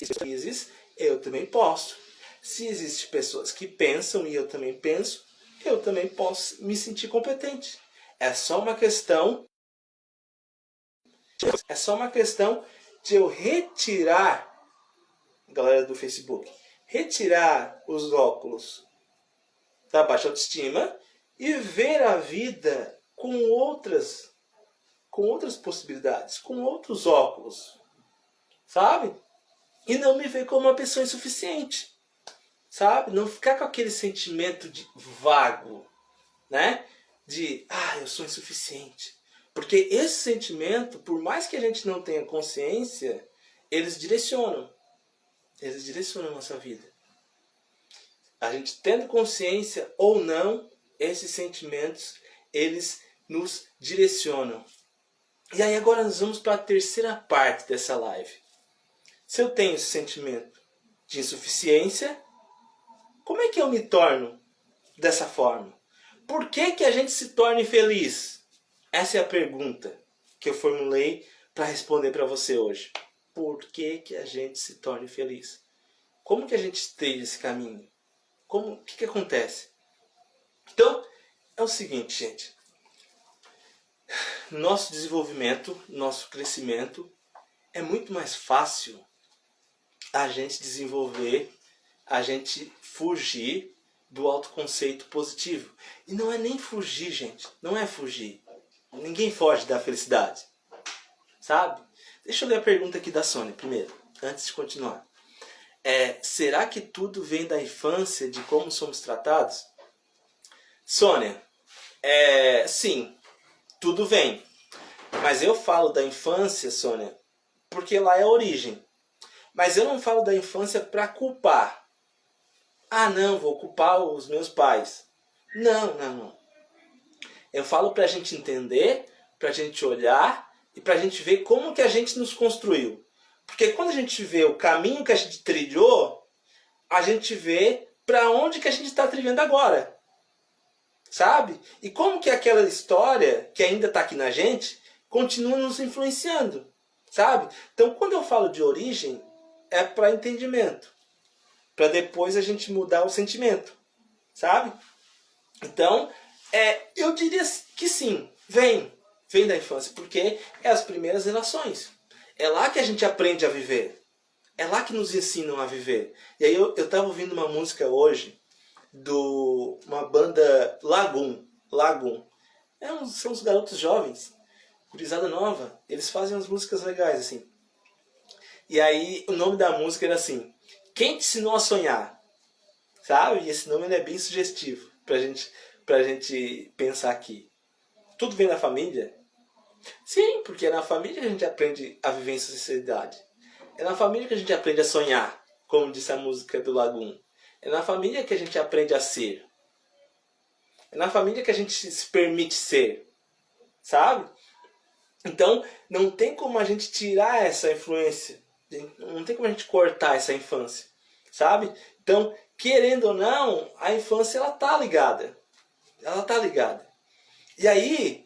[SPEAKER 1] Se eu também posso. Se existem pessoas que pensam e eu também penso, eu também posso me sentir competente. É só uma questão de eu retirar, galera do Facebook, retirar os óculos da baixa autoestima e ver a vida com outras possibilidades, com outros óculos, sabe? E não me ver como uma pessoa insuficiente, sabe? Não ficar com aquele sentimento de vago, né? De, eu sou insuficiente. Porque esse sentimento, por mais que a gente não tenha consciência, eles direcionam a nossa vida. A gente tendo consciência ou não, esses sentimentos, eles nos direcionam. E aí agora nós vamos para a terceira parte dessa live. Se eu tenho esse sentimento de insuficiência, como é que eu me torno dessa forma? Por que a gente se torna infeliz? Essa é a pergunta que eu formulei para responder para você hoje. Por que a gente se torna infeliz? Como que a gente esteja esse caminho? O que acontece? Então, é o seguinte, gente. Nosso desenvolvimento, nosso crescimento, é muito mais fácil a gente desenvolver, a gente fugir do autoconceito positivo. E não é nem fugir, gente. Não é fugir. Ninguém foge da felicidade. Sabe? Deixa eu ler a pergunta aqui da Sônia primeiro, antes de continuar. Será que tudo vem da infância, de como somos tratados? Sônia, sim, tudo vem. Mas eu falo da infância, Sônia, porque lá é a origem. Mas eu não falo da infância para culpar. Não, vou culpar os meus pais. Não. Eu falo para a gente entender, para a gente olhar e para a gente ver como que a gente nos construiu. Porque quando a gente vê o caminho que a gente trilhou, a gente vê para onde que a gente está trilhando agora. Sabe? E como que aquela história que ainda está aqui na gente continua nos influenciando. Sabe? Então quando eu falo de origem, é para entendimento. Para depois a gente mudar o sentimento. Sabe? Então, eu diria que sim, vem. Vem da infância, porque é as primeiras relações. É lá que a gente aprende a viver. É lá que nos ensinam a viver. E aí eu tava ouvindo uma música hoje uma banda Lagoon. Lagoon. São os garotos jovens, gurizada nova. Eles fazem umas músicas legais, assim. E aí o nome da música era assim: Quem te ensinou a sonhar? Sabe? E esse nome ele é bem sugestivo pra gente pensar aqui. Tudo vem da família? Sim, porque é na família que a gente aprende a viver em sociedade. É na família que a gente aprende a sonhar, como disse a música do Lagoon. É na família que a gente aprende a ser. É na família que a gente se permite ser. Sabe? Então, não tem como a gente tirar essa influência. Não tem como a gente cortar essa infância. Sabe? Então, querendo ou não, a infância ela tá ligada. Ela tá ligada. E aí,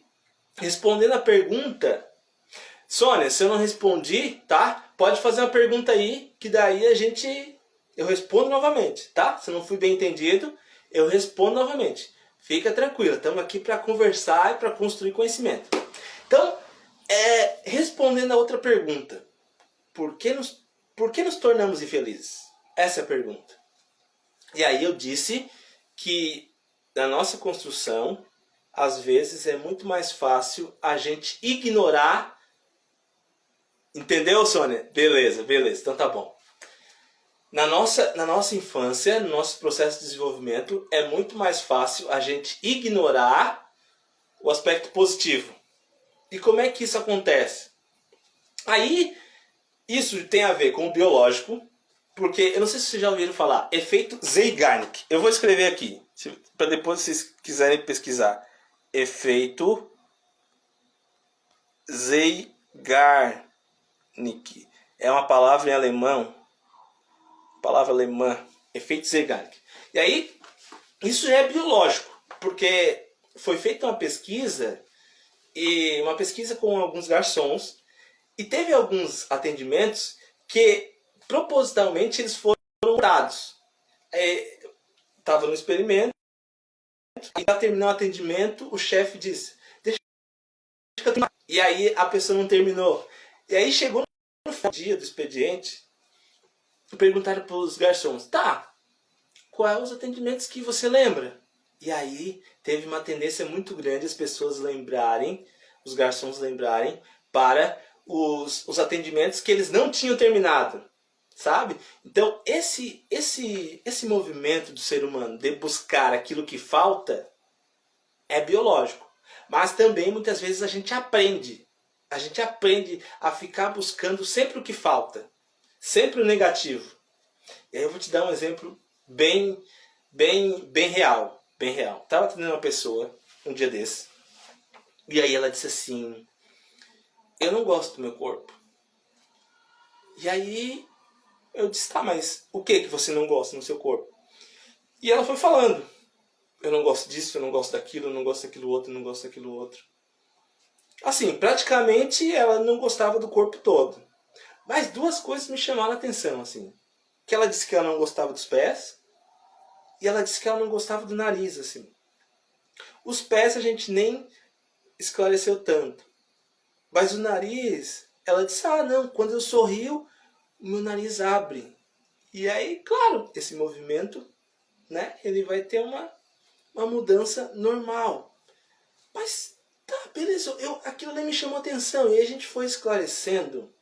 [SPEAKER 1] respondendo a pergunta, Sônia, se eu não respondi, tá? Pode fazer uma pergunta aí, que daí eu respondo novamente, tá? Se não fui bem entendido, eu respondo novamente. Fica tranquila, estamos aqui para conversar e para construir conhecimento. Então, respondendo a outra pergunta, por que nos tornamos infelizes? Essa é a pergunta. E aí eu disse que na nossa construção, às vezes é muito mais fácil a gente ignorar. Entendeu, Sônia? Beleza. Então tá bom. Na nossa infância, no nosso processo de desenvolvimento, é muito mais fácil a gente ignorar o aspecto positivo. E como é que isso acontece? Aí, isso tem a ver com o biológico, porque eu não sei se vocês já ouviram falar, efeito Zeigarnik. Eu vou escrever aqui, para depois vocês quiserem pesquisar. Efeito Zeigarnik. É uma palavra em alemão. Palavra alemã. Efeito Zeigarnik. E aí, isso é biológico, porque foi feita uma pesquisa com alguns garçons, e teve alguns atendimentos que propositalmente eles foram dados. Estava no experimento, e para terminar o atendimento, o chefe disse: deixa eu terminar. E aí a pessoa não terminou. E aí chegou no final do dia do expediente, perguntaram para os garçons: tá, quais os atendimentos que você lembra? E aí teve uma tendência muito grande as pessoas lembrarem, os garçons lembrarem, para os atendimentos que eles não tinham terminado. Sabe? Então esse movimento do ser humano de buscar aquilo que falta é biológico. Mas também muitas vezes a gente aprende. A gente aprende a ficar buscando sempre o que falta. Sempre o negativo. E aí eu vou te dar um exemplo bem real. Bem real. Estava atendendo uma pessoa um dia desse. E aí ela disse assim: eu não gosto do meu corpo. E aí eu disse: tá, mas o que você não gosta no seu corpo? E ela foi falando: eu não gosto disso, eu não gosto daquilo, eu não gosto daquilo outro, eu não gosto daquilo outro. Assim, praticamente ela não gostava do corpo todo. Mas duas coisas me chamaram a atenção, assim. Que ela disse que ela não gostava dos pés, e ela disse que ela não gostava do nariz, assim. Os pés a gente nem esclareceu tanto. Mas o nariz, ela disse: ah, não, quando eu sorrio, o meu nariz abre. E aí, claro, esse movimento, né, ele vai ter uma mudança normal. Mas, tá, beleza, aquilo ali me chamou atenção. E aí a gente foi esclarecendo.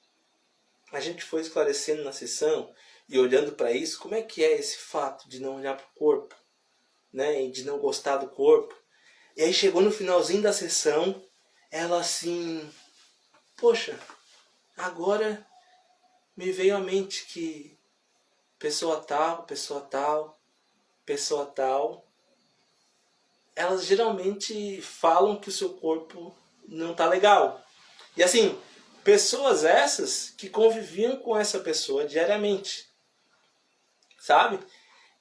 [SPEAKER 1] A gente foi esclarecendo na sessão e olhando para isso, como é que é esse fato de não olhar para o corpo, né, e de não gostar do corpo. E aí chegou no finalzinho da sessão, ela assim: poxa, agora me veio à mente que pessoa tal, elas geralmente falam que o seu corpo não tá legal. E assim, pessoas essas que conviviam com essa pessoa diariamente, sabe?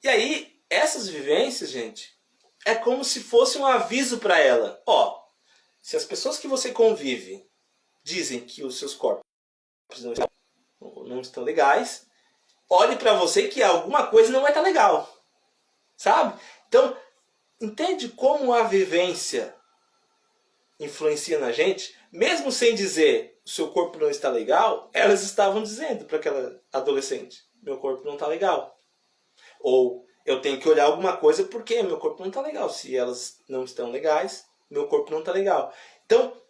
[SPEAKER 1] E aí, essas vivências, gente, é como se fosse um aviso para ela: ó, se as pessoas que você convive dizem que os seus corpos não estão legais, olhe para você que alguma coisa não vai estar legal, sabe? Então, entende como a vivência influencia na gente, mesmo sem dizer o seu corpo não está legal, elas estavam dizendo para aquela adolescente, meu corpo não está legal. Ou eu tenho que olhar alguma coisa porque meu corpo não está legal. Se elas não estão legais, meu corpo não está legal. Então,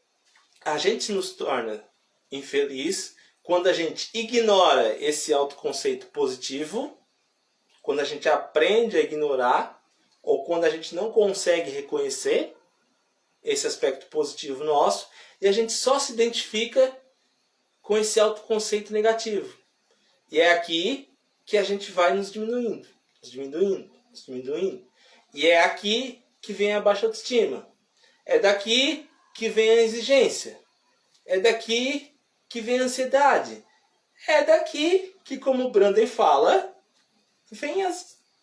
[SPEAKER 1] a gente nos torna infeliz quando a gente ignora esse autoconceito positivo, quando a gente aprende a ignorar, ou quando a gente não consegue reconhecer esse aspecto positivo nosso, e a gente só se identifica com esse autoconceito negativo. E é aqui que a gente vai nos diminuindo. E é aqui que vem a baixa autoestima. É daqui que vem a exigência. É daqui que vem a ansiedade. É daqui que, como o Branden fala, vem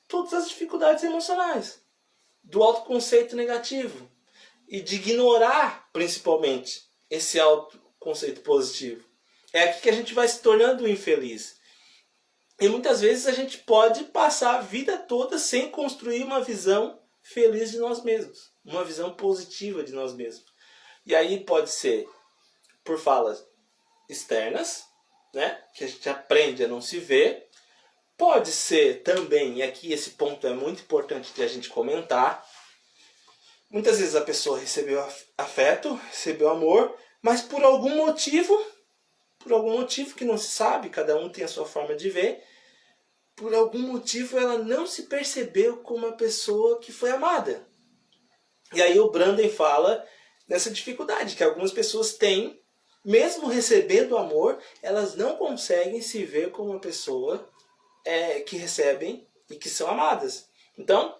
[SPEAKER 1] todas as dificuldades emocionais. Do autoconceito negativo. E de ignorar, principalmente, esse autoconceito positivo. É aqui que a gente vai se tornando infeliz. E muitas vezes a gente pode passar a vida toda sem construir uma visão feliz de nós mesmos. Uma visão positiva de nós mesmos. E aí pode ser por falas externas, né? Que a gente aprende a não se ver. Pode ser também, e aqui esse ponto é muito importante de a gente comentar, muitas vezes a pessoa recebeu afeto, recebeu amor, mas por algum motivo que não se sabe, cada um tem a sua forma de ver, por algum motivo ela não se percebeu como uma pessoa que foi amada. E aí o Branden fala nessa dificuldade que algumas pessoas têm, mesmo recebendo amor, elas não conseguem se ver como uma pessoa que recebem e que são amadas. Então,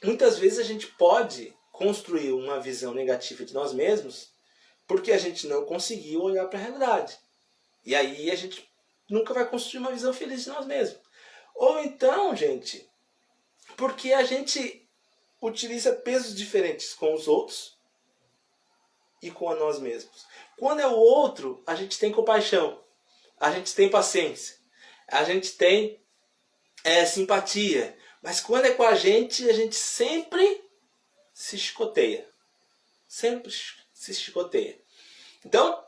[SPEAKER 1] muitas vezes a gente pode construir uma visão negativa de nós mesmos porque a gente não conseguiu olhar para a realidade. E aí a gente nunca vai construir uma visão feliz de nós mesmos. Ou então, gente, porque a gente utiliza pesos diferentes com os outros e com a nós mesmos. Quando é o outro, a gente tem compaixão, a gente tem paciência, a gente tem simpatia. Mas quando é com a gente sempre se chicoteia. Sempre se chicoteia. Então,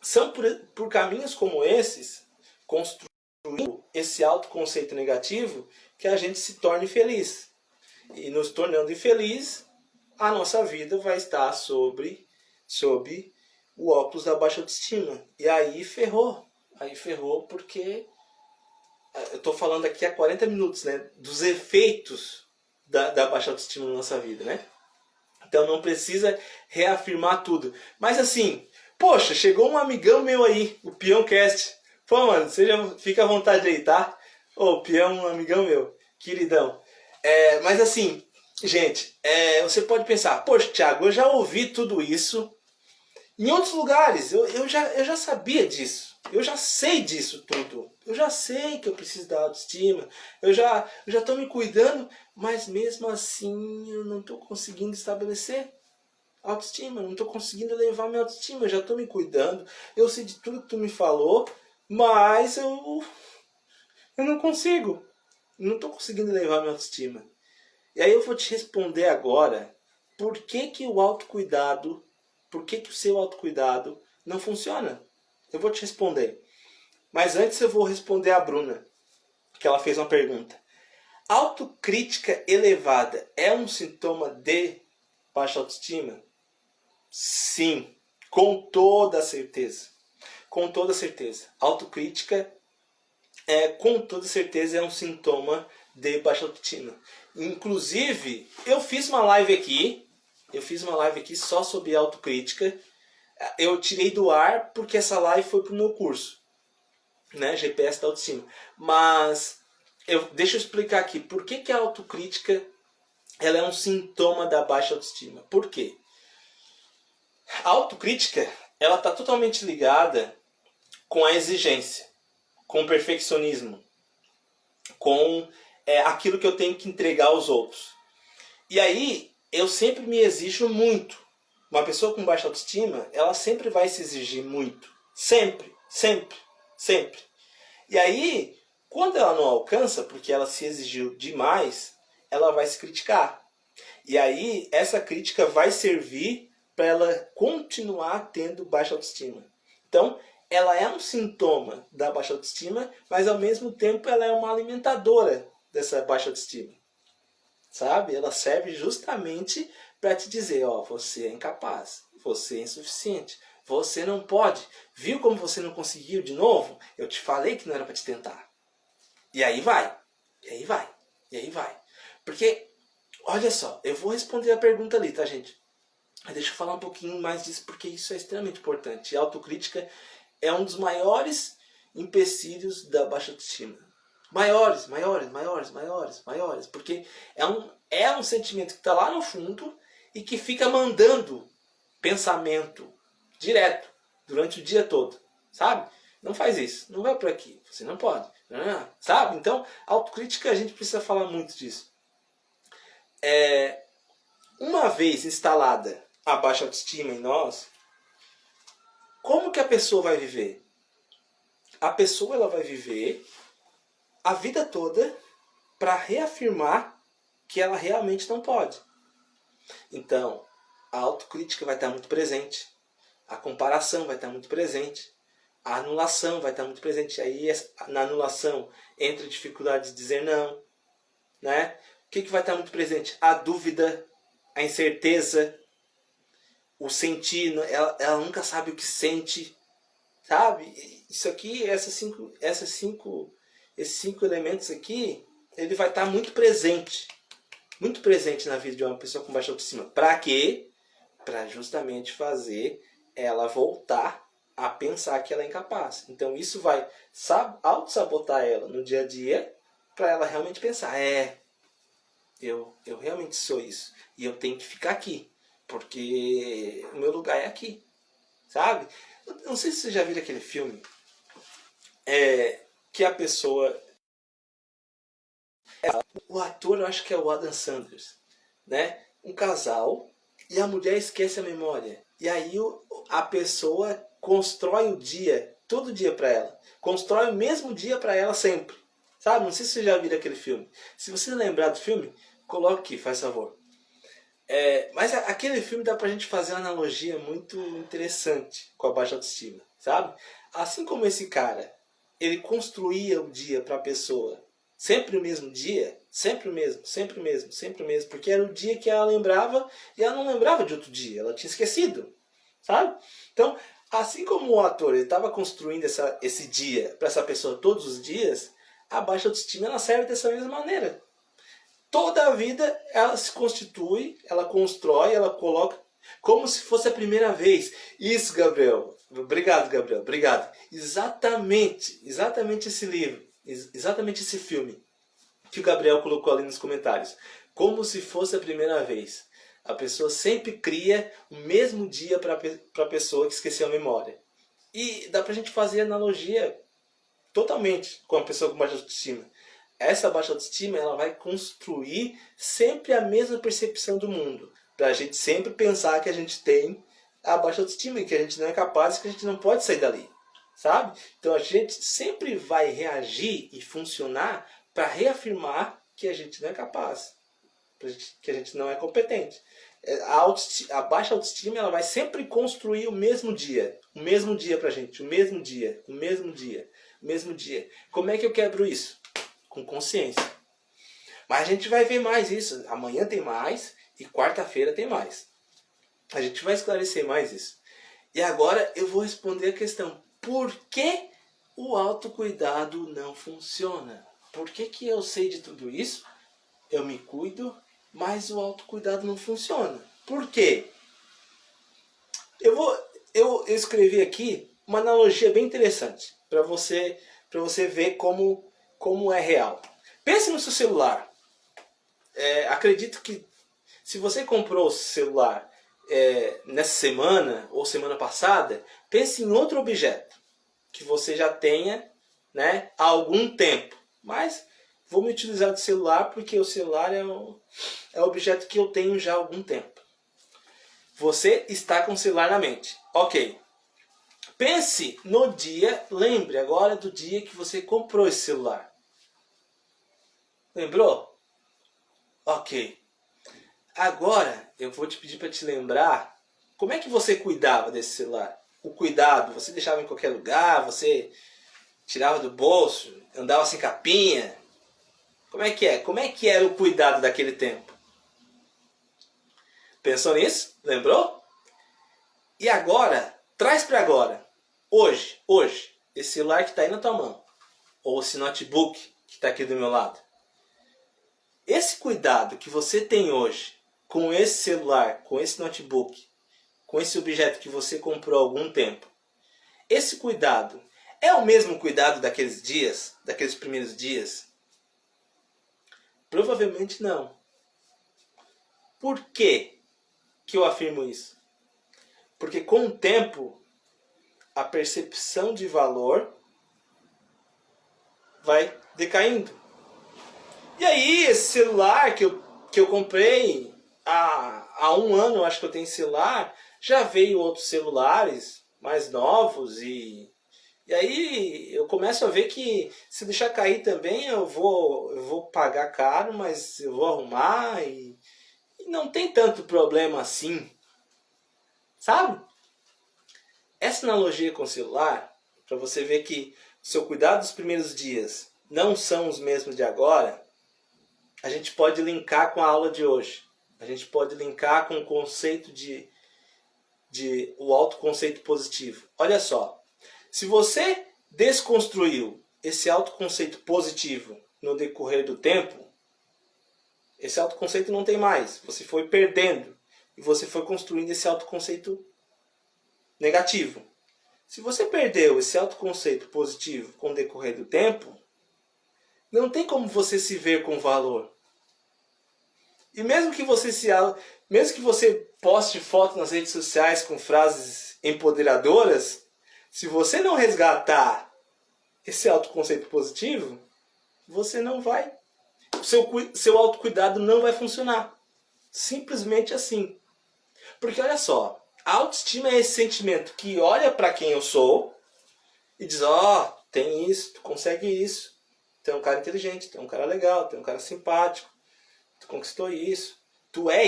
[SPEAKER 1] são por caminhos como esses, construindo esse autoconceito negativo, que a gente se torna infeliz. E nos tornando infeliz, a nossa vida vai estar sob o óculos da baixa autoestima. E aí ferrou. Aí ferrou porque eu estou falando aqui há 40 minutos, né, dos efeitos da baixa autoestima na nossa vida, né? Então não precisa reafirmar tudo. Mas assim, poxa, chegou um amigão meu aí, o Peãocast. Pô, mano, fica à vontade aí, tá? Ô, Peão, um amigão meu, queridão. Mas assim, gente, você pode pensar, poxa, Thiago, eu já ouvi tudo isso em outros lugares. Eu já sabia disso. Eu já sei disso tudo. Eu já sei que eu preciso da autoestima. Eu já estou me cuidando, mas mesmo assim eu não estou conseguindo estabelecer autoestima. Eu não estou conseguindo elevar minha autoestima. Eu já estou me cuidando. Eu sei de tudo que tu me falou, mas eu não consigo. Não estou conseguindo elevar minha autoestima. E aí eu vou te responder agora por que o autocuidado, por que o seu autocuidado não funciona. Eu vou te responder. Mas antes eu vou responder a Bruna, que ela fez uma pergunta. Autocrítica elevada é um sintoma de baixa autoestima? Sim, com toda certeza. Com toda certeza. Autocrítica com toda certeza é um sintoma de baixa autoestima. Inclusive, eu fiz uma live aqui só sobre autocrítica. Eu tirei do ar porque essa live foi pro meu curso, né, GPS da autoestima. Mas deixa eu explicar aqui por que a autocrítica ela é um sintoma da baixa autoestima. Por quê? A autocrítica ela está totalmente ligada com a exigência, com o perfeccionismo, com aquilo que eu tenho que entregar aos outros. E aí eu sempre me exijo muito. Uma pessoa com baixa autoestima, ela sempre vai se exigir muito. Sempre, sempre, sempre. E aí, quando ela não alcança, porque ela se exigiu demais, ela vai se criticar. E aí, essa crítica vai servir para ela continuar tendo baixa autoestima. Então, ela é um sintoma da baixa autoestima, mas ao mesmo tempo ela é uma alimentadora dessa baixa autoestima. Sabe? Ela serve justamente para te dizer, ó, você é incapaz, você é insuficiente, você não pode. Viu como você não conseguiu de novo? Eu te falei que não era para te tentar. E aí vai, e aí vai, e aí vai. Porque, olha só, eu vou responder a pergunta ali, tá, gente? Mas deixa eu falar um pouquinho mais disso, porque isso é extremamente importante. E a autocrítica é um dos maiores empecilhos da baixa autoestima. Maiores, maiores, maiores, maiores, maiores. Porque é um sentimento que está lá no fundo e que fica mandando pensamento direto durante o dia todo. Sabe? Não faz isso. Não vai por aqui. Você não pode. Sabe? Então, autocrítica, a gente precisa falar muito disso. Uma vez instalada a baixa autoestima em nós, como que a pessoa vai viver? A pessoa ela vai viver a vida toda para reafirmar que ela realmente não pode. Então, a autocrítica vai estar muito presente, a comparação vai estar muito presente, a anulação vai estar muito presente. Aí, na anulação, entra a dificuldade de dizer não. Né? O que vai estar muito presente? A dúvida, a incerteza, o sentir. Ela nunca sabe o que sente. Sabe? Isso aqui, esses cinco elementos aqui, ele vai estar muito presente na vida de uma pessoa com baixa autoestima. Para quê? Para justamente fazer ela voltar a pensar que ela é incapaz. Então isso vai auto-sabotar ela no dia a dia, para ela realmente pensar, eu realmente sou isso, e eu tenho que ficar aqui, porque o meu lugar é aqui. Sabe? Não sei se você já viu aquele filme que a pessoa... O ator, eu acho que é o Adam Sanders, né? Um casal, e a mulher esquece a memória. E aí a pessoa constrói o dia, todo dia para ela. Constrói o mesmo dia para ela sempre. Sabe? Não sei se você já viu aquele filme. Se você lembrar do filme, coloque aqui, faz favor. Mas aquele filme dá pra gente fazer uma analogia muito interessante com a baixa autoestima, sabe? Assim como esse cara, ele construía o dia para a pessoa, sempre o mesmo dia, sempre o mesmo, sempre o mesmo, sempre o mesmo, porque era o dia que ela lembrava e ela não lembrava de outro dia, ela tinha esquecido, sabe? Então, assim como o ator estava construindo esse dia para essa pessoa todos os dias, a baixa autoestima ela serve dessa mesma maneira. Toda a vida ela se constitui, ela constrói, ela coloca como se fosse a primeira vez. Isso, Gabriel. Obrigado, Gabriel. Obrigado. Exatamente esse livro, exatamente esse filme que o Gabriel colocou ali nos comentários. Como se fosse a primeira vez. A pessoa sempre cria o mesmo dia para a pessoa que esqueceu a memória. E dá pra gente fazer analogia totalmente com a pessoa com baixa autoestima. Essa baixa autoestima ela vai construir sempre a mesma percepção do mundo. Para a gente sempre pensar que a gente tem a baixa autoestima e que a gente não é capaz e que a gente não pode sair dali. Sabe? Então a gente sempre vai reagir e funcionar para reafirmar que a gente não é capaz. Que a gente não é competente. A baixa autoestima ela vai sempre construir o mesmo dia. O mesmo dia pra gente. O mesmo dia. O mesmo dia. O mesmo dia. Como é que eu quebro isso? Com consciência. Mas a gente vai ver mais isso. Amanhã tem mais e quarta-feira tem mais. A gente vai esclarecer mais isso. E agora eu vou responder a questão. Por que o autocuidado não funciona? Por que eu sei de tudo isso? Eu me cuido, mas o autocuidado não funciona. Por quê? Eu escrevi aqui uma analogia bem interessante para você ver como é real. Pense no seu celular. Acredito que se você comprou o celular nessa semana ou semana passada, pense em outro objeto que você já tenha, né, há algum tempo. Mas vou me utilizar do celular porque o celular é um objeto que eu tenho já há algum tempo. Você está com o celular na mente. Ok. Pense no dia, lembre agora do dia que você comprou esse celular. Lembrou? Ok. Agora eu vou te pedir para te lembrar Como é que você cuidava desse celular? O cuidado, você deixava em qualquer lugar, você tirava do bolso, andava sem capinha? Como é que é? Como é que era o cuidado daquele tempo? Pensou nisso? Lembrou? E agora, traz para agora. Hoje, esse celular que está aí na tua mão, ou esse notebook que está aqui do meu lado. Esse cuidado que você tem hoje com esse celular, com esse notebook, com esse objeto que você comprou há algum tempo, esse cuidado é o mesmo cuidado daqueles dias, daqueles primeiros dias? Provavelmente não. Por que eu afirmo isso? Porque com o tempo, a percepção de valor vai decaindo. E aí, esse celular que eu comprei há um ano, eu acho que eu tenho celular, já veio outros celulares mais novos e aí eu começo a ver que se deixar cair também eu vou pagar caro, mas eu vou arrumar e não tem tanto problema assim, sabe? Essa analogia com o celular, para você ver que o seu cuidado dos primeiros dias não são os mesmos de agora, a gente pode linkar com a aula de hoje. A gente pode linkar com o conceito o autoconceito positivo. Olha só, se você desconstruiu esse autoconceito positivo no decorrer do tempo, esse autoconceito não tem mais. Você foi perdendo e você foi construindo esse autoconceito negativo. Se você perdeu esse autoconceito positivo com o decorrer do tempo, não tem como você se ver com valor. E mesmo que você poste foto nas redes sociais com frases empoderadoras, se você não resgatar esse autoconceito positivo, você não vai. O seu autocuidado não vai funcionar. Simplesmente assim. Porque olha só, a autoestima é esse sentimento que olha para quem eu sou e diz, tem isso, tu consegue isso, tu é um cara inteligente, tu é um cara legal, tu é um cara simpático, tu conquistou isso, tu é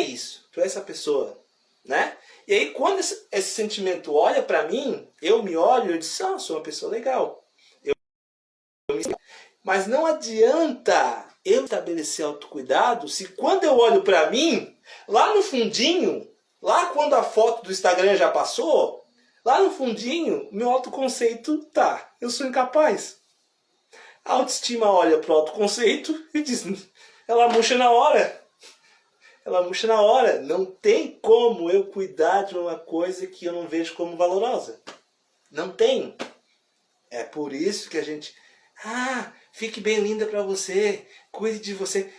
[SPEAKER 1] essa pessoa, né? E aí quando esse sentimento olha para mim, eu me olho e eu digo, sou uma pessoa legal. Mas não adianta eu estabelecer autocuidado se quando eu olho para mim, lá no fundinho, lá quando a foto do Instagram já passou, lá no fundinho, meu autoconceito tá, eu sou incapaz. A autoestima olha pro autoconceito e diz, ela murcha na hora. Ela murcha na hora. Não tem como eu cuidar de uma coisa que eu não vejo como valorosa. Não tem. É por isso que a gente... fique bem linda pra você. Cuide de você.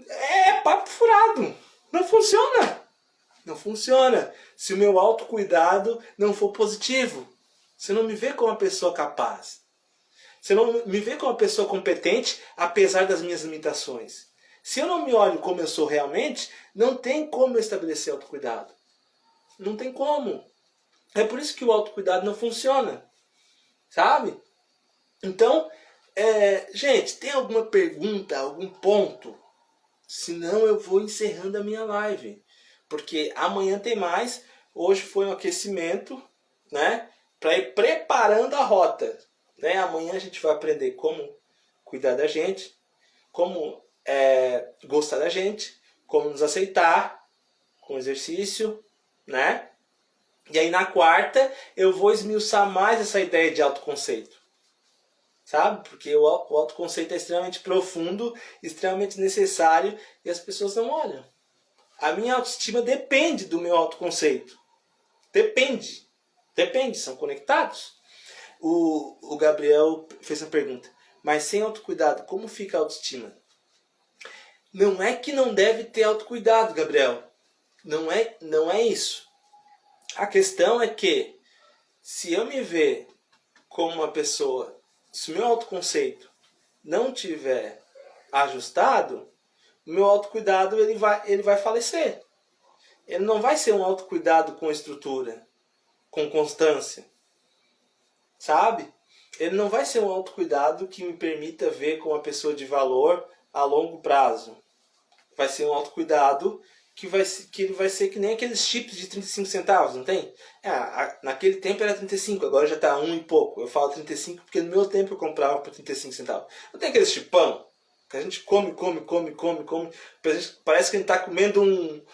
[SPEAKER 1] É papo furado. Não funciona. Não funciona. Se o meu autocuidado não for positivo. Você não me vê como uma pessoa capaz. Você não me vê como uma pessoa competente, apesar das minhas limitações. Se eu não me olho como eu sou realmente, não tem como eu estabelecer autocuidado. Não tem como. É por isso que o autocuidado não funciona. Sabe? Então, gente, tem alguma pergunta, algum ponto? Senão eu vou encerrando a minha live. Porque amanhã tem mais. Hoje foi um aquecimento, né? Para ir preparando a rota. Né? Amanhã a gente vai aprender como cuidar da gente, como gostar da gente, como nos aceitar com exercício, né? E aí na quarta eu vou esmiuçar mais essa ideia de autoconceito, sabe? Porque o autoconceito é extremamente profundo, extremamente necessário e as pessoas não olham. A minha autoestima depende do meu autoconceito. Depende, são conectados. O Gabriel fez uma pergunta, mas sem autocuidado, como fica a autoestima? Não é que não deve ter autocuidado, Gabriel. Não é isso. A questão é que, se eu me ver como uma pessoa, se o meu autoconceito não tiver ajustado, o meu autocuidado ele vai falecer. Ele não vai ser um autocuidado com estrutura, com constância. Sabe? Ele não vai ser um autocuidado que me permita ver como uma pessoa de valor a longo prazo. Vai ser um autocuidado que ele vai ser que nem aqueles chips de 35 centavos, não tem? Naquele tempo era 35, agora já tá 1 e pouco. Eu falo 35 porque no meu tempo eu comprava por 35 centavos. Não tem aqueles chipão que a gente come. Parece que a gente tá comendo um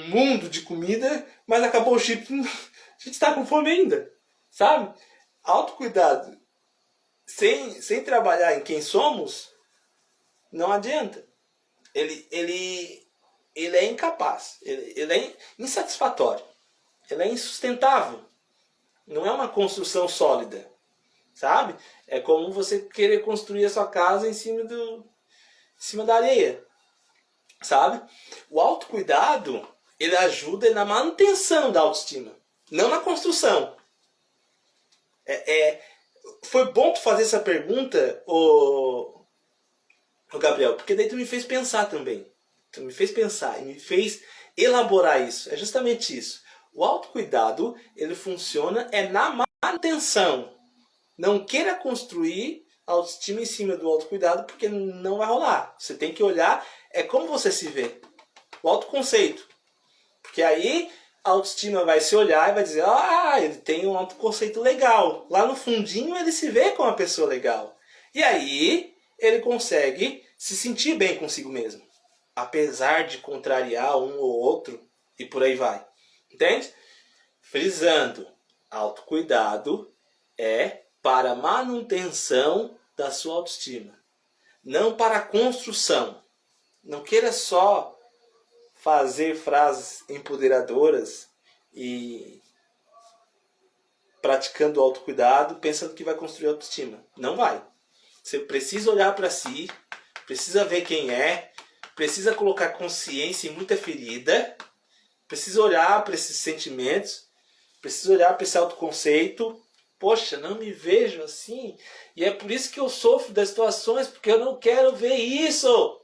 [SPEAKER 1] mundo de comida, mas acabou o chip, a gente tá com fome ainda, sabe? Autocuidado sem trabalhar em quem somos, não adianta. Ele é incapaz, ele é insatisfatório, ele é insustentável. Não é uma construção sólida, sabe? É como você querer construir a sua casa em cima da areia, sabe? O autocuidado, ele ajuda na manutenção da autoestima, não na construção. Foi bom tu fazer essa pergunta, ô Gabriel, porque daí tu me fez pensar também. Tu me fez pensar e me fez elaborar isso. É justamente isso. O autocuidado, ele funciona na manutenção. Não queira construir autoestima em cima do autocuidado, porque não vai rolar. Você tem que olhar, é como você se vê. O autoconceito. Porque aí a autoestima vai se olhar e vai dizer, ele tem um autoconceito legal. Lá no fundinho ele se vê como uma pessoa legal. E aí ele consegue se sentir bem consigo mesmo. Apesar de contrariar um ou outro e por aí vai. Entende? Frisando, autocuidado é para manutenção da sua autoestima. Não para construção. Não queira só fazer frases empoderadoras e praticando autocuidado pensando que vai construir autoestima. Não vai. Você precisa olhar para si, precisa ver quem é, precisa colocar consciência em muita ferida, precisa olhar para esses sentimentos, precisa olhar para esse autoconceito. Poxa, não me vejo assim, e é por isso que eu sofro das situações, porque eu não quero ver isso.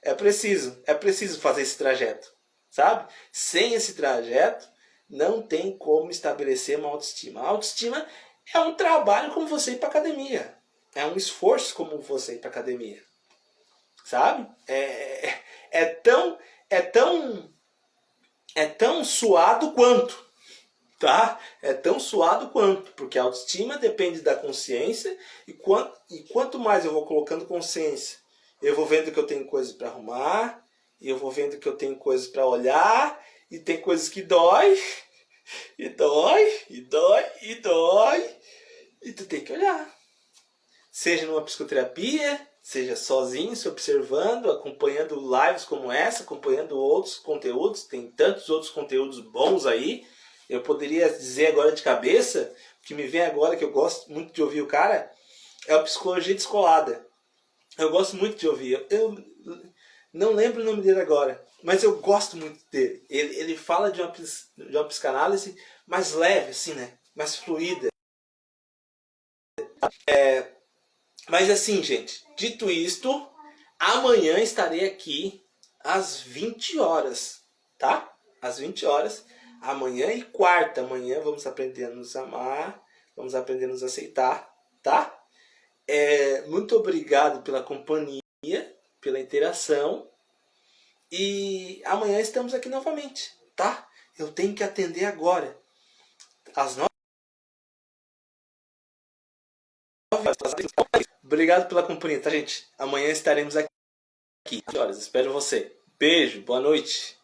[SPEAKER 1] É preciso fazer esse trajeto, sabe? Sem esse trajeto, não tem como estabelecer uma autoestima. A autoestima é um trabalho como você ir para academia. É um esforço como você ir para academia. Sabe? É tão suado quanto. Tá? É tão suado quanto. Porque a autoestima depende da consciência. E quanto mais eu vou colocando consciência, eu vou vendo que eu tenho coisas para arrumar, e eu vou vendo que eu tenho coisas para olhar, e tem coisas que dói, e dói, e dói, e dói, e tu tem que olhar. Seja numa psicoterapia, seja sozinho, se observando, acompanhando lives como essa, acompanhando outros conteúdos, tem tantos outros conteúdos bons aí. Eu poderia dizer agora de cabeça, o que me vem agora, que eu gosto muito de ouvir o cara, é a Psicologia Descolada. Eu gosto muito de ouvir. Eu não lembro o nome dele agora, mas eu gosto muito dele. Ele fala de uma psicanálise mais leve, assim, né? Mais fluida. Mas assim, gente, dito isto, amanhã estarei aqui às 20 horas, tá? Às 20 horas. Amanhã e quarta. Amanhã vamos aprender a nos amar, vamos aprender a nos aceitar, tá? Muito obrigado pela companhia, pela interação. E amanhã estamos aqui novamente, tá? Eu tenho que atender agora. Às 9 horas. Obrigado pela companhia, tá, gente? Amanhã estaremos aqui. Espero você. Beijo, boa noite.